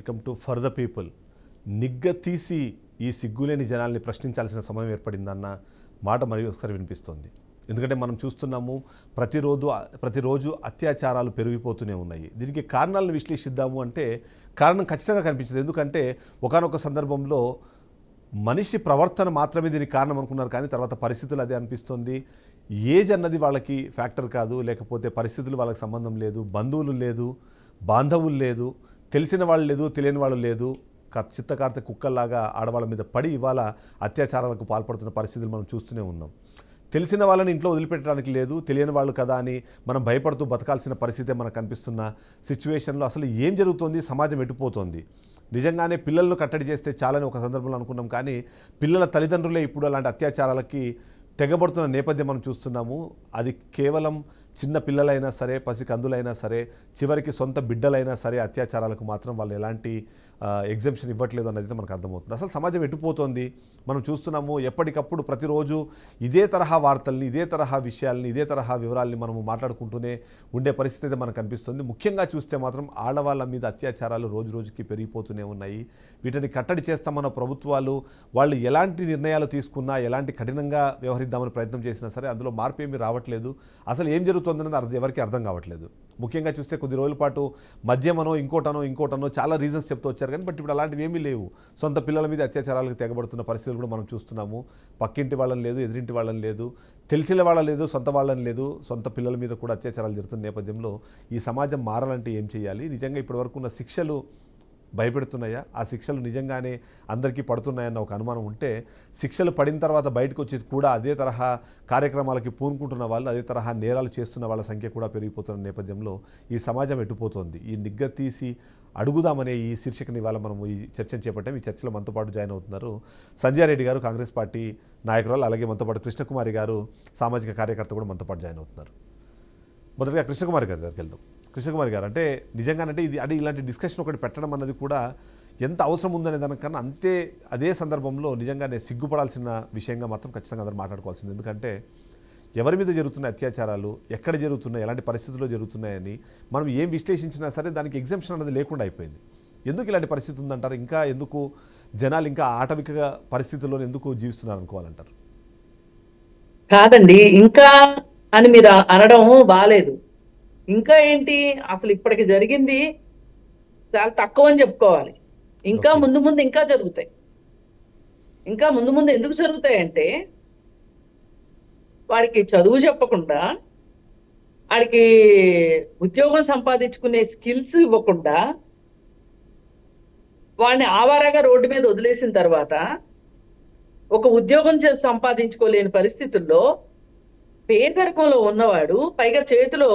Welcome to for the people. నిగ్గతీసి ఈ సిగ్గులేని జనాల్ని ప్రశ్నించాల్సిన సమయం ఏర్పడిందన్న మాట మరి ఒకసారి వినిపిస్తుంది. ఎందుకంటే మనం చూస్తున్నాము ప్రతిరోజు అత్యాచారాలు పెరిగిపోతూనే ఉన్నాయి. దీనికి కారణాలను విశ్లేషిద్దాము అంటే కారణం ఖచ్చితంగా కనిపించదు. ఎందుకంటే ఒకానొక సందర్భంలో మనిషి ప్రవర్తన మాత్రమే దీనికి కారణం అనుకున్నారు, కానీ తర్వాత పరిస్థితులు అదే అనిపిస్తుంది. ఏజ్ అన్నది వాళ్ళకి ఫ్యాక్టర్ కాదు, లేకపోతే పరిస్థితులు వాళ్ళకి సంబంధం లేదు, బంధువులు లేదు, బాంధవులు లేదు, తెలిసిన వాళ్ళు లేదు, తెలియని వాళ్ళు లేదు. చిత్తకార్త కుక్కల్లాగా ఆడవాళ్ళ మీద పడి ఇవాళ అత్యాచారాలకు పాల్పడుతున్న పరిస్థితులు మనం చూస్తూనే ఉన్నాం. తెలిసిన వాళ్ళని ఇంట్లో వదిలిపెట్టడానికి లేదు, తెలియని వాళ్ళు కదా అని మనం భయపడుతూ బతకాల్సిన పరిస్థితే మనకు కనిపిస్తున్న సిచ్యువేషన్లో అసలు ఏం జరుగుతోంది, సమాజం ఎటుపోతోంది. నిజంగానే పిల్లలను కట్టడి చేస్తే చాలని ఒక సందర్భంలో అనుకున్నాం, కానీ పిల్లల తల్లిదండ్రులే ఇప్పుడు అలాంటి అత్యాచారాలకి తెగబడుతున్న నేపథ్యం మనం చూస్తున్నాము. అది కేవలం చిన్న పిల్లలైనా సరే, పసికందులైనా సరే, చివరికి సొంత బిడ్డలైనా సరే అత్యాచారాలకు మాత్రం వాళ్ళు ఎలాంటి ఎగ్జంప్షన్ ఇవ్వట్లేదు అన్నది మనకు అర్థమవుతుంది. అసలు సమాజం ఎటుపోతోంది మనం చూస్తున్నాము. ఎప్పటికప్పుడు ప్రతిరోజు ఇదే తరహా వార్తల్ని, ఇదే తరహా విషయాల్ని, ఇదే తరహా వివరాల్ని మనము మాట్లాడుకుంటూనే ఉండే పరిస్థితి అయితే మనకు కనిపిస్తుంది. ముఖ్యంగా చూస్తే మాత్రం ఆడవాళ్ళ మీద అత్యాచారాలు రోజు రోజుకి పెరిగిపోతూనే ఉన్నాయి. వీటిని కట్టడి చేస్తామన్న ప్రభుత్వాలు వాళ్ళు ఎలాంటి నిర్ణయాలు తీసుకున్నా, ఎలాంటి కఠినంగా వ్యవహరిద్దామని ప్రయత్నం చేసినా సరే అందులో మార్పు ఏమీ రావట్లేదు. అసలు ఏం జరుగుతుందన్నది ఎవరికి అర్థం కావట్లేదు. ముఖ్యంగా చూస్తే కొద్ది రోజుల పాటు మద్యమనో ఇంకోటనో చాలా రీజన్స్ చెప్తూ వచ్చారు, కానీ బట్ ఇప్పుడు అలాంటివి ఏమీ లేవు. సొంత పిల్లల మీద అత్యాచారాలకు తెగబడుతున్న పరిస్థితులు కూడా మనం చూస్తున్నాము. పక్కింటి వాళ్ళని లేదు, ఎదురింటి వాళ్ళని లేదు, తెలిసిన వాళ్ళని లేదు, సొంత వాళ్ళని లేదు, సొంత పిల్లల మీద కూడా అత్యాచారాలు జరుగుతున్న నేపథ్యంలో ఈ సమాజం మారాలంటే ఏం చేయాలి? నిజంగా ఇప్పటివరకు ఉన్న శిక్షలు భయపెడుతున్నాయా? ఆ శిక్షలు నిజంగానే అందరికీ పడుతున్నాయన్న ఒక అనుమానం ఉంటే, శిక్షలు పడిన తర్వాత బయటకు వచ్చి కూడా అదే తరహా కార్యక్రమాలకి పూనుకుంటున్న వాళ్ళు, అదే తరహా నేరాలు చేస్తున్న వాళ్ళ సంఖ్య కూడా పెరిగిపోతున్న నేపథ్యంలో ఈ సమాజం ఎటుపోతోంది? ఈ నిగ్గతీసి అడుగుదామనే ఈ శీర్షికని ఇవాళ మనము ఈ చర్చను చేపట్టాం. ఈ చర్చలో మనతో పాటు జాయిన్ అవుతున్నారు సంధ్యా రెడ్డి గారు, కాంగ్రెస్ పార్టీ నాయకురాలు. అలాగే మనతో పాటు కృష్ణకుమారి గారు, సామాజిక కార్యకర్త కూడా మనతో పాటు జాయిన్ అవుతున్నారు. మొదటిగా కృష్ణకుమారి గారి దగ్గరికి వెళ్దాం. కృష్ణకుమారి గారు, అంటే నిజంగానంటే ఇది అంటే ఇలాంటి డిస్కషన్ ఒకటి పెట్టడం అన్నది కూడా ఎంత అవసరం ఉందనే దానికన్నా అదే సందర్భంలో నిజంగానే సిగ్గుపడాల్సిన విషయంగా మాత్రం ఖచ్చితంగా అందరూ మాట్లాడుకోవాల్సింది. ఎందుకంటే ఎవరి మీద జరుగుతున్న అత్యాచారాలు, ఎక్కడ జరుగుతున్నాయి, ఎలాంటి పరిస్థితుల్లో జరుగుతున్నాయని మనం ఏం విశ్లేషించినా సరే దానికి ఎగ్జంప్షన్ అనేది లేకుండా అయిపోయింది. ఎందుకు ఇలాంటి పరిస్థితి ఉందంటారు? ఇంకా ఎందుకు జనాలు ఇంకా ఆటవిక పరిస్థితుల్లో ఎందుకు జీవిస్తున్నారు అనుకోవాలంటారు? కాదండి, ఇంకా అని మీరు అనడం బాలేదు. ఇంకా ఏంటి, అసలు ఇప్పటికి జరిగింది చాలా తక్కువ అని చెప్పుకోవాలి. ఇంకా ముందు ముందు ఇంకా జరుగుతాయి. ఇంకా ముందు ముందు ఎందుకు జరుగుతాయంటే, వాడికి చదువు చెప్పకుండా, వాడికి ఉద్యోగం సంపాదించుకునే స్కిల్స్ ఇవ్వకుండా, వాడిని ఆవారాగా రోడ్డు మీద వదిలేసిన తర్వాత ఒక ఉద్యోగం సంపాదించుకోలేని పరిస్థితుల్లో పేదరికంలో ఉన్నవాడు, పైగా చేతిలో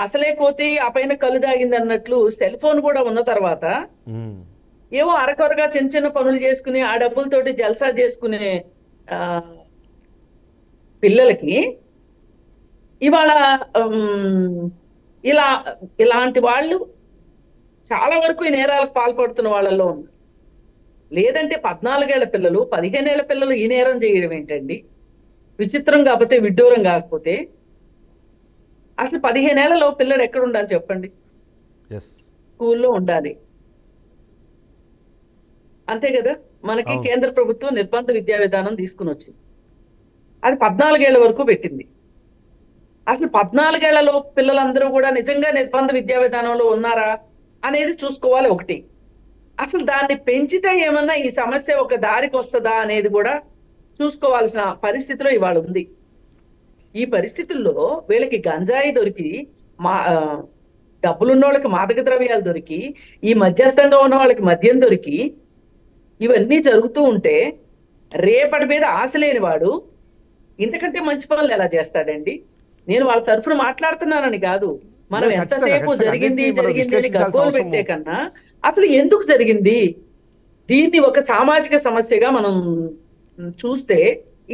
అసలే కోతి ఆ పైన కళ్ళు దాగింది అన్నట్లు సెల్ ఫోన్ కూడా ఉన్న తర్వాత ఏవో అరకొరగా చిన్న చిన్న పనులు చేసుకుని ఆ డబ్బులతోటి జల్సా చేసుకునే పిల్లలకి ఇవాళ ఇలాంటి వాళ్ళు చాలా వరకు ఈ నేరాలకు పాల్పడుతున్న వాళ్ళల్లో ఉన్నారు. లేదంటే 14 ఏళ్ల పిల్లలు, 15 ఏళ్ల పిల్లలు ఈ నేరం చేయడం ఏంటండి? విచిత్రం కాకపోతే, విడ్డూరం కాకపోతే, అసలు 15 ఏళ్లలో పిల్లడు ఎక్కడ ఉండాలి చెప్పండి? స్కూల్లో ఉండాలి, అంతే కదా? మనకి కేంద్ర ప్రభుత్వం నిర్బంధ విద్యా విధానం తీసుకుని వచ్చింది. అది 14 ఏళ్ల వరకు పెట్టింది. అసలు 14 ఏళ్లలో పిల్లలందరూ కూడా నిజంగా నిర్బంధ విద్యా విధానంలో ఉన్నారా అనేది చూసుకోవాలి. ఒకటి, అసలు దాన్ని పెంచితే ఏమన్నా ఈ సమస్య ఒక దారికి వస్తుందా అనేది కూడా చూసుకోవాల్సిన పరిస్థితిలో ఇవాళ ఉంది. ఈ పరిస్థితుల్లో వీళ్ళకి గంజాయి దొరికి, డబ్బులున్న వాళ్ళకి మాదక ద్రవ్యాలు దొరికి, ఈ మధ్యస్థంగా ఉన్న వాళ్ళకి మద్యం దొరికి, ఇవన్నీ జరుగుతూ ఉంటే రేపటి మీద ఆశ లేని వాడు ఇంతకంటే మంచి పనులు ఎలా చేస్తాడండి? నేను వాళ్ళ తరఫున మాట్లాడుతున్నానని కాదు, మనం ఎంతసేపు జరిగింది అని గగ్గోలు పెట్టే కన్నా అసలు ఎందుకు జరిగింది, దీన్ని ఒక సామాజిక సమస్యగా మనం చూస్తే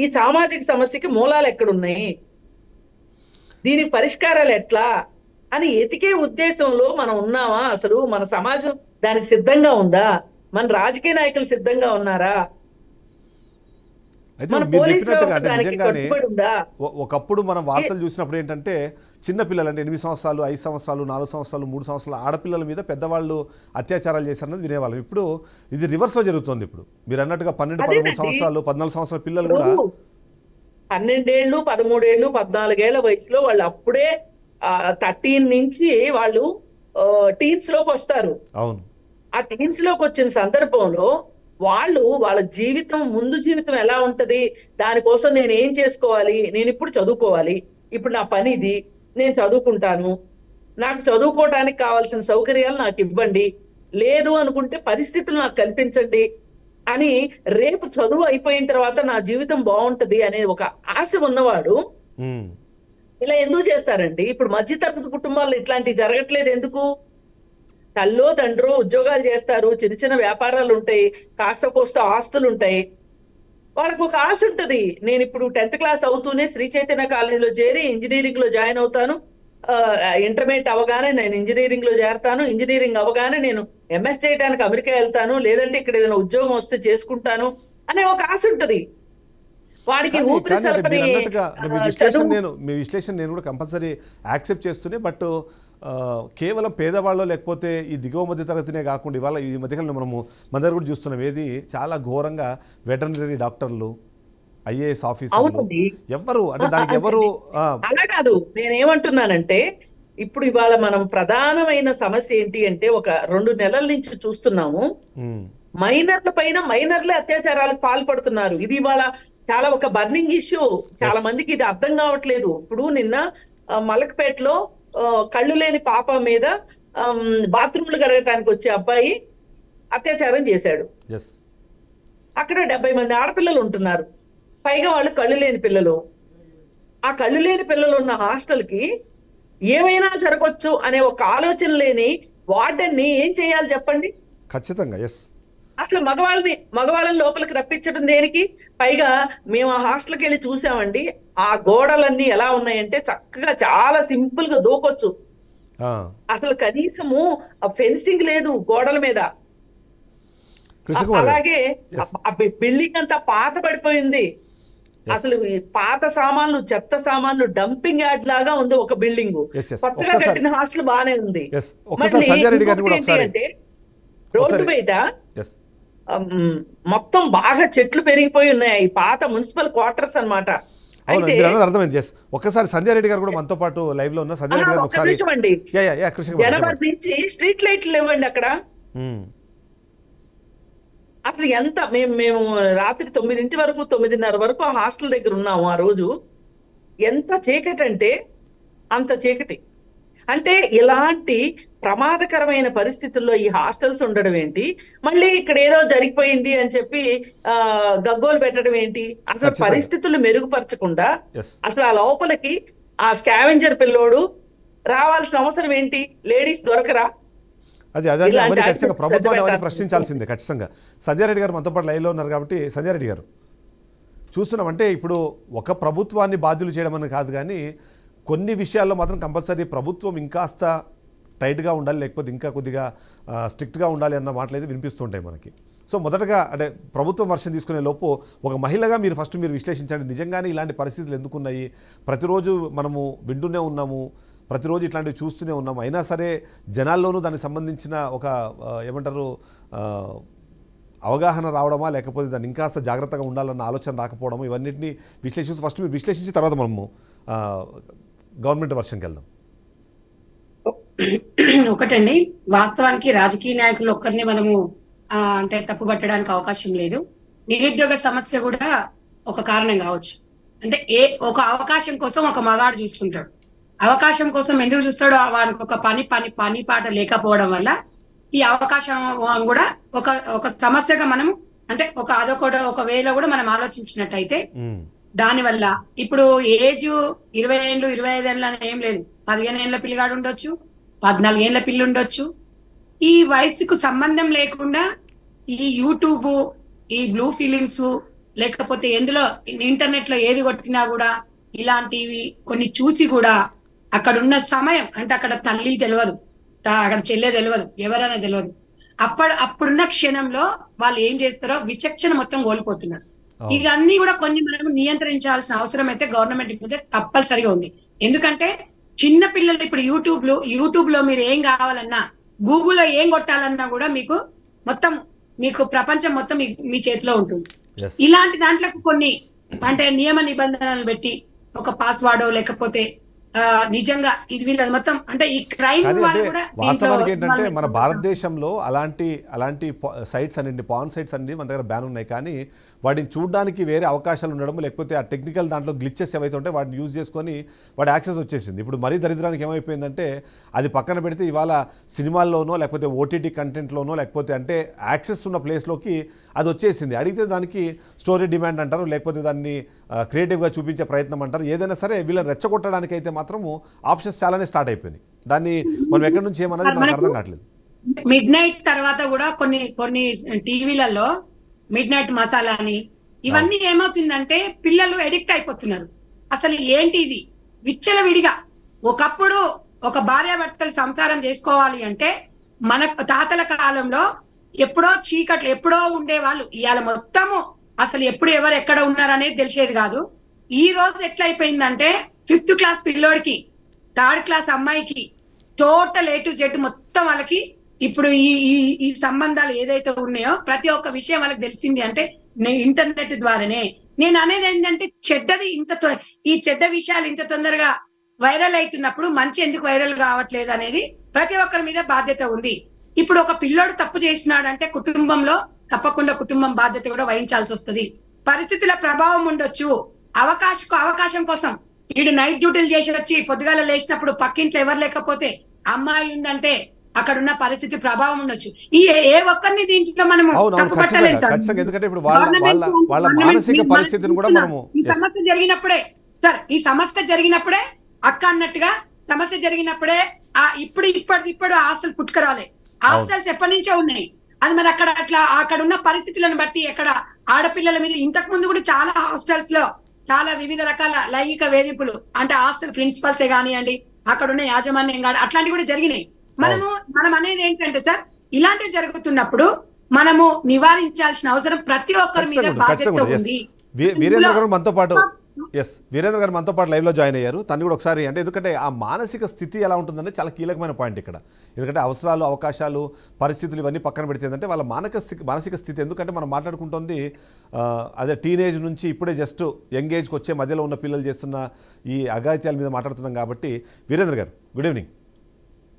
ఈ సామాజిక సమస్యకి మూలాలు ఎక్కడున్నాయి, దీనికి పరిష్కారాలు ఎట్లా అని ఎతికే ఉద్దేశంలో మనం ఉన్నామా? అసలు మన సమాజం దానికి సిద్ధంగా ఉందా? మన రాజకీయ నాయకులు సిద్ధంగా ఉన్నారా? అయితే మన మీరు పోలీస్ చెప్పినట్టుగా వ్యవస్థ అంటే దానికి నిజంగానే కట్టుబడి ఉందా? ఒకప్పుడు మనం వార్తలు చూసినప్పుడు ఏంటంటే చిన్న పిల్లలు అంటే 8 సంవత్సరాలు 5 సంవత్సరాలు 4 సంవత్సరాలు 3 సంవత్సరాలు ఆడపిల్లల మీద పెద్దవాళ్ళు అత్యాచారాలు చేశారన్నది వినేవాళ్ళం. ఇప్పుడు ఇది రివర్స్లో జరుగుతుంది. ఇప్పుడు మీరు అన్నట్టుగా 12 13 అదేనండి. సంవత్సరాలు 14 సంవత్సరాల పిల్లలు ఇప్పుడు కూడా 12 ఏళ్ళు 13 ఏళ్ళు 14 ఏళ్ల వయసులో వాళ్ళు అప్పుడే 13 నుంచి వాళ్ళు టీన్స్ లోకి వస్తారు. అవును. ఆ టీన్స్ లోకి వచ్చిన సందర్భంలో వాళ్ళు వాళ్ళ జీవితం ముందు జీవితం ఎలా ఉంటది, దానికోసం నేను ఏం చేసుకోవాలి, నేను ఇప్పుడు చదువుకోవాలి, ఇప్పుడు నా పని ఇది, నేను చదువుకుంటాను, నాకు చదువుకోవడానికి కావాల్సిన సౌకర్యాలు నాకు ఇవ్వండి, లేదు అనుకుంటే పరిస్థితులు నాకు కల్పించండి అని రేపు చదువు అయిపోయిన తర్వాత నా జీవితం బాగుంటది అనే ఒక ఆశ ఉన్నవాడు ఉమ్. ఇలా ఎందుకు చేస్తారండి? ఇప్పుడు మధ్యతరగతి కుటుంబాల్లో ఇట్లాంటివి జరగట్లేదు ఎందుకు? తల్లో తండ్రో ఉద్యోగాలు చేస్తారు, చిన్న చిన్న వ్యాపారాలు ఉంటాయి, కాస్త కోస్త ఆస్తులు ఉంటాయి, వాళ్ళకు ఒక ఆశ ఉంటది. నేను ఇప్పుడు 10th క్లాస్ అవుతూనే శ్రీ చైతన్య కాలేజీలో చేరి ఇంజనీరింగ్ లో జాయిన్ అవుతాను, ఇంటర్మీడియట్ అవగానే నేను ఇంజనీరింగ్ లో చేరతాను, ఇంజనీరింగ్ అవగానే నేను ఎంఎస్ చేయడానికి అమెరికా వెళ్తాను, లేదంటే ఇక్కడ ఏదైనా ఉద్యోగం వస్తే చేసుకుంటాను అనే ఒక ఆశ ఉంటది వాడికి. కానీ ఊపిరి కానీ అంటే మీరు సలపని అన్నట్టుగా అంటే మీ విశ్లేషణ నేను కూడా కంపల్సరీ యాక్సెప్ట్ చేస్తూనే, బట్ కేవలం పేదవాళ్ళు లేకపోతే ఈ దిగువ మధ్య తరగతినే కాకుండా ఇవాళ ఈ మధ్యకాలంలో మనము మన దగ్గర కూడా చూస్తున్నాం, ఏది చాలా ఘోరంగా వెటర్నరీ డాక్టర్లు, ఐఏఎస్ ఆఫీసర్లు, అవునండి. ఎవరు అంటే దానికి ఎవరు అలా కాదు, నేనేమంటున్నానంటే ఇప్పుడు ఇవాళ మనం ప్రధానమైన సమస్య ఏంటి అంటే ఒక 2 నెలల నుంచి చూస్తున్నాము, మైనర్ల పైన మైనర్లే అత్యాచారాలకు పాల్పడుతున్నారు. ఇది ఇవాళ చాలా ఒక బర్నింగ్ ఇష్యూ. చాలా మందికి ఇది అర్థం కావట్లేదు. ఇప్పుడు నిన్న మలక్పేటలో కళ్ళు లేని పాప మీద బాత్రూమ్లు కడగటానికి వచ్చే అబ్బాయి అత్యాచారం చేశాడు. అక్కడ 70 మంది ఆడపిల్లలు ఉంటున్నారు, పైగా వాళ్ళు కళ్ళు లేని పిల్లలు. ఆ కళ్ళు లేని పిల్లలు ఉన్న హాస్టల్ కి ఏమైనా జరగవచ్చు అనే ఒక ఆలోచన లేని వార్డెన్ని ఏం చేయాలి చెప్పండి? ఖచ్చితంగా అసలు మగవాళ్ళని లోపలికి రప్పించడం దేనికి? పైగా మేము ఆ హాస్టల్కి వెళ్ళి చూసామండి, ఆ గోడలన్నీ ఎలా ఉన్నాయంటే చక్కగా చాలా సింపుల్ గా దూకొచ్చు. అసలు కనీసము ఫెన్సింగ్ లేదు గోడల మీద. అలాగే బిల్డింగ్ అంతా పాత పడిపోయింది. అసలు పాత సామాన్లు చెత్త సామాన్లు డంపింగ్ యార్డ్ లాగా ఉంది ఒక బిల్డింగ్. కొత్తగా కట్టిన హాస్టల్ బానే ఉంది. అంటే రోడ్డు బయట మొత్తం బాగా చెట్లు పెరిగిపోయి ఉన్నాయి, పాత మున్సిపల్ క్వార్టర్స్ అన్నమాట. అర్థమైంది. ఒక్కసారి సంధ్యా రెడ్డి గారు కూడా మనతో పాటు లైవ్ లో ఉన్న సంధ్యా రెడ్డి గారు ఒకసారి జనవరి నుంచి స్ట్రీట్ లైట్లు లేవండి అక్కడ. అసలు ఎంత మేము రాత్రి 9 వరకు 9:30 వరకు ఆ హాస్టల్ దగ్గర ఉన్నాము. ఆ రోజు ఎంత చీకటి అంటే అంత చీకటి. అంటే ఇలాంటి ప్రమాదకరమైన పరిస్థితుల్లో ఈ హాస్టల్స్ ఉండడం ఏంటి, మళ్ళీ ఇక్కడ ఏదో జరిగిపోయింది అని చెప్పి గగ్గోలు పెట్టడం ఏంటి? అసలు పరిస్థితులు మెరుగుపరచకుండా అసలు ఆ లోపలికి ఆ స్కావెంజర్ పిల్లోడు రావాల్సిన అవసరం ఏంటి? లేడీస్ దొరకరా? అది అవన్నీ ఖచ్చితంగా ప్రభుత్వాన్ని అవన్నీ ప్రశ్నించాల్సిందే ఖచ్చితంగా. సంధ్యా రెడ్డి గారు మనతో పాటు లైవ్లో ఉన్నారు కాబట్టి సంధ్యా రెడ్డి గారు చూస్తున్నాం. అంటే ఇప్పుడు ఒక ప్రభుత్వాన్ని బాధ్యులు చేయడం అని కాదు, కానీ కొన్ని విషయాల్లో మాత్రం కంపల్సరీ ప్రభుత్వం ఇంకాస్త టైట్గా ఉండాలి, లేకపోతే ఇంకా కొద్దిగా స్ట్రిక్ట్గా ఉండాలి అన్న మాటలు అయితే వినిపిస్తుంటాయి మనకి. సో మొదటగా అంటే ప్రభుత్వం వర్షం తీసుకునే లోపు ఒక మహిళగా మీరు మీరు విశ్లేషించండి, నిజంగానే ఇలాంటి పరిస్థితులు ఎందుకున్నాయి? ప్రతిరోజు మనము వింటూనే ఉన్నాము, ప్రతిరోజు ఇట్లాంటివి చూస్తూనే ఉన్నాము, అయినా సరే జనాల్లోనూ దానికి సంబంధించిన ఒక ఏమంటారు అవగాహన రావడమా, లేకపోతే దాన్ని ఇంకాస్త జాగ్రత్తగా ఉండాలన్న ఆలోచన రాకపోవడము, ఇవన్నింటినీ మీరు విశ్లేషించి తర్వాత మనము గవర్నమెంట్ వర్షంకి వెళ్దాం. ఒకటండి, వాస్తవానికి రాజకీయ నాయకులు ఒక్కరిని మనము అంటే తప్పు పట్టడానికి అవకాశం లేదు. నిరుద్యోగ సమస్య కూడా ఒక కారణం కావచ్చు. అంటే ఒక అవకాశం కోసం ఒక మగాడు చూసుకుంటాడు. అవకాశం కోసం ఎందుకు చూస్తాడు? వానికి ఒక పని పాట లేకపోవడం వల్ల ఈ అవకాశం కూడా ఒక సమస్యగా మనము అంటే ఒక వేలో కూడా మనం ఆలోచించినట్టయితే దానివల్ల ఇప్పుడు ఏజ్ 20 ఏళ్ళు 25 ఏళ్ళు అని ఏం లేదు. 15 ఏళ్ళ పిల్లగాడు ఉండొచ్చు, 14 ఏళ్ళ పిల్లి ఉండొచ్చు. ఈ వయసుకు సంబంధం లేకుండా ఈ యూట్యూబ్, ఈ బ్లూ ఫిలిమ్స్, లేకపోతే ఎందులో ఇంటర్నెట్ లో ఏది కొట్టినా కూడా ఇలాంటివి కొన్ని చూసి కూడా అక్కడ ఉన్న సమయం అంటే అక్కడ తల్లి తెలియదు, అక్కడ చెల్లె తెలియదు, ఎవరైనా తెలియదు. అప్పుడున్న క్షణంలో వాళ్ళు ఏం చేస్తారో విచక్షణ మొత్తం కోల్పోతున్నారు. ఇవన్నీ కూడా కొన్ని మనం నియంత్రించాల్సిన అవసరం అయితే గవర్నమెంట్ మీద తప్పనిసరిగా ఉంది. ఎందుకంటే చిన్న పిల్లలు ఇప్పుడు యూట్యూబ్ లో మీరు ఏం కావాలన్నా, గూగుల్లో ఏం కొట్టాలన్నా కూడా మీకు ప్రపంచం మొత్తం మీ చేతిలో ఉంటుంది. ఇలాంటి దాంట్లో కొన్ని అంటే నియమ నిబంధనలు పెట్టి ఒక పాస్వర్డ్ లేకపోతే నిజంగా ఇది వీళ్ళది మొత్తం అంటే ఈ క్రైమ్ వాస్తవానికి ఏంటంటే మన భారతదేశంలో అలాంటి సైట్స్ అన్ని పాన్ సైట్స్ అన్ని మన దగ్గర బ్యాన్ ఉన్నాయి. కానీ వాటిని చూడడానికి వేరే అవకాశాలు ఉండడం, లేకపోతే ఆ టెక్నికల్ దాంట్లో గ్లిచెస్ ఏవైతే ఉంటే వాటిని యూజ్ చేసుకొని వాడి యాక్సెస్ వచ్చేసింది. ఇప్పుడు మరీ దరిద్రానికి ఏమైపోయిందంటే అది పక్కన పెడితే ఇవాళ సినిమాల్లోనో లేకపోతే ఓటీటీ కంటెంట్లోనో లేకపోతే అంటే యాక్సెస్ ఉన్న ప్లేస్లోకి అది వచ్చేసింది. అడిగితే దానికి స్టోరీ డిమాండ్ అంటారు, లేకపోతే దాన్ని క్రియేటివ్గా చూపించే ప్రయత్నం అంటారు. ఏదైనా సరే వీళ్ళని రెచ్చగొట్టడానికి అయితే మాత్రము ఆప్షన్స్ చాలానే స్టార్ట్ అయిపోయినాయి. దాన్ని మనం ఎక్కడి నుంచి ఏమన్నది మనకు అర్థం కావట్లేదు. మిడ్ నైట్ తర్వాత కూడా కొన్ని టీవీలలో మిడ్ నైట్ మసాలా అని ఇవన్నీ ఏమవుతుందంటే పిల్లలు ఎడిక్ట్ అయిపోతున్నారు. అసలు ఏంటి ఇది విచ్చలవిడిగా. ఒకప్పుడు ఒక భార్యాభర్తలు సంసారం చేసుకోవాలి అంటే మన తాతల కాలంలో ఎప్పుడో చీకట్లు ఎప్పుడో ఉండేవాళ్ళు. ఇవాళ మొత్తము అసలు ఎప్పుడు ఎవరు ఎక్కడ ఉన్నారనేది తెలిసేది కాదు. ఈ రోజు ఎట్లయిపోయిందంటే 5th క్లాస్ పిల్లోడికి 3rd క్లాస్ అమ్మాయికి టోటల్ A to Z మొత్తం వాళ్ళకి ఇప్పుడు ఈ సంబంధాలు ఏదైతే ఉన్నాయో ప్రతి ఒక్క విషయం వాళ్ళకి తెలిసింది అంటే ఇంటర్నెట్ ద్వారానే. నేను అనేది ఏంటంటే చెడ్డది ఈ చెడ్డ విషయాలు ఇంత తొందరగా వైరల్ అవుతున్నప్పుడు మంచి ఎందుకు వైరల్ కావట్లేదు అనేది ప్రతి ఒక్కరి మీద బాధ్యత ఉంది. ఇప్పుడు ఒక పిల్లోడు తప్పు చేసినాడంటే కుటుంబంలో తప్పకుండా కుటుంబం బాధ్యత కూడా వహించాల్సి వస్తుంది. పరిస్థితుల ప్రభావం ఉండొచ్చు. అవకాశం కోసం వీడు నైట్ డ్యూటీలు చేసి వచ్చి పొద్దుగాల లేచినప్పుడు పక్కింట్లో ఎవరు లేకపోతే అమ్మాయి ఉందంటే అక్కడ ఉన్న పరిస్థితి ప్రభావం ఉండొచ్చు. ఏ ఒక్కరిని దీంట్లో మనము ఎందుకంటే ఇప్పుడు వాళ్ళ మానసిక పరిస్థితిని కూడా మనము ఈ సమస్య జరిగినప్పుడే అక్క అన్నట్టుగా సమస్య జరిగినప్పుడే ఇప్పుడు హాస్టల్ పుట్టుకరాలే. హాస్టల్స్ ఎప్పటి నుంచో ఉన్నాయి. అది మరి అక్కడ ఉన్న పరిస్థితులను బట్టి ఎక్కడ ఆడపిల్లల మీద ఇంతకు ముందు కూడా చాలా హాస్టల్స్ లో చాలా వివిధ రకాల లైంగిక వేధింపులు అంటే హాస్టల్ ప్రిన్సిపల్సే కానివ్వండి, అక్కడ ఉన్న యాజమాన్యం కానీ అట్లాంటివి కూడా జరిగినాయి. మనం అనేది ఏంటంటే సార్ ఇలాంటివి జరుగుతున్నప్పుడు మనము నివారించాల్సిన అవసరం ప్రతి ఒక్కరి మీద బాధ్యత ఉంది. వీరేంద్ర గారు మనతో పాటు లైవ్ లో జాయిన్ అయ్యారు. తను కూడా ఒకసారి అంటే ఎందుకంటే ఆ మానసిక స్థితి ఎలా ఉంటుందంటే చాలా కీలకమైన పాయింట్ ఇక్కడ. ఎందుకంటే అవసరాలు, అవకాశాలు, పరిస్థితులు ఇవన్నీ పక్కన పెడితే ఏంటంటే వాళ్ళ మానసిక స్థితి. ఎందుకంటే మనం మాట్లాడుకుంటుంది అదే టీనేజ్ నుంచి ఇప్పుడే జస్ట్ యంగ్ ఏజ్కి వచ్చే మధ్యలో ఉన్న పిల్లలు చేస్తున్న ఈ అఘాయిత్యాల మీద మాట్లాడుతున్నాం కాబట్టి వీరేంద్ర గారు good evening.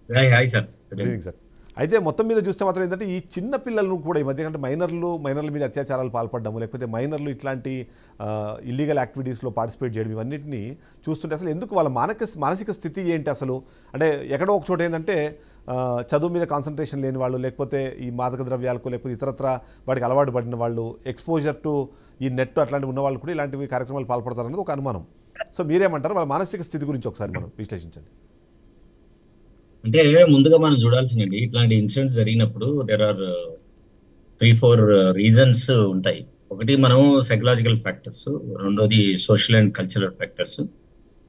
Good evening sir. అయితే మొత్తం మీద చూస్తే మాత్రం ఏంటంటే ఈ చిన్న పిల్లలను కూడా ఈ మధ్య అంటే మైనర్ల మీద అత్యాచారాలు పాల్పడము, లేకపోతే మైనర్లు ఇట్లాంటి ఇల్లీగల్ యాక్టివిటీస్లో పార్టిసిపేట్ చేయడం, ఇవన్నింటినీ చూస్తుంటే అసలు ఎందుకు వాళ్ళ మానసిక స్థితి ఏంటి అసలు? అంటే ఎక్కడో ఒక చోట ఏంటంటే చదువు మీద కాన్సన్ట్రేషన్ లేని వాళ్ళు, లేకపోతే ఈ మాదక ద్రవ్యాలకు లేకపోతే ఇతరత్ర వాటికి అలవాటు పడిన వాళ్ళు, ఎక్స్పోజర్ టు ఈ నెట్ అట్లాంటివి ఉన్న వాళ్ళు కూడా ఇలాంటివి కార్యక్రమాలు పాల్పడతారనేది ఒక అనుమానం. సో మీరేమంటారు? వాళ్ళ మానసిక స్థితి గురించి ఒకసారి మనం విశ్లేషించండి. అంటే ముందుగా మనం చూడాల్సిందండి ఇట్లాంటి ఇన్సిడెంట్స్ జరిగినప్పుడు దేర్ ఆర్ 3-4 రీజన్స్ ఉంటాయి. ఒకటి మనం సైకలాజికల్ ఫ్యాక్టర్స్, రెండోది సోషల్ అండ్ కల్చరల్ ఫ్యాక్టర్స్,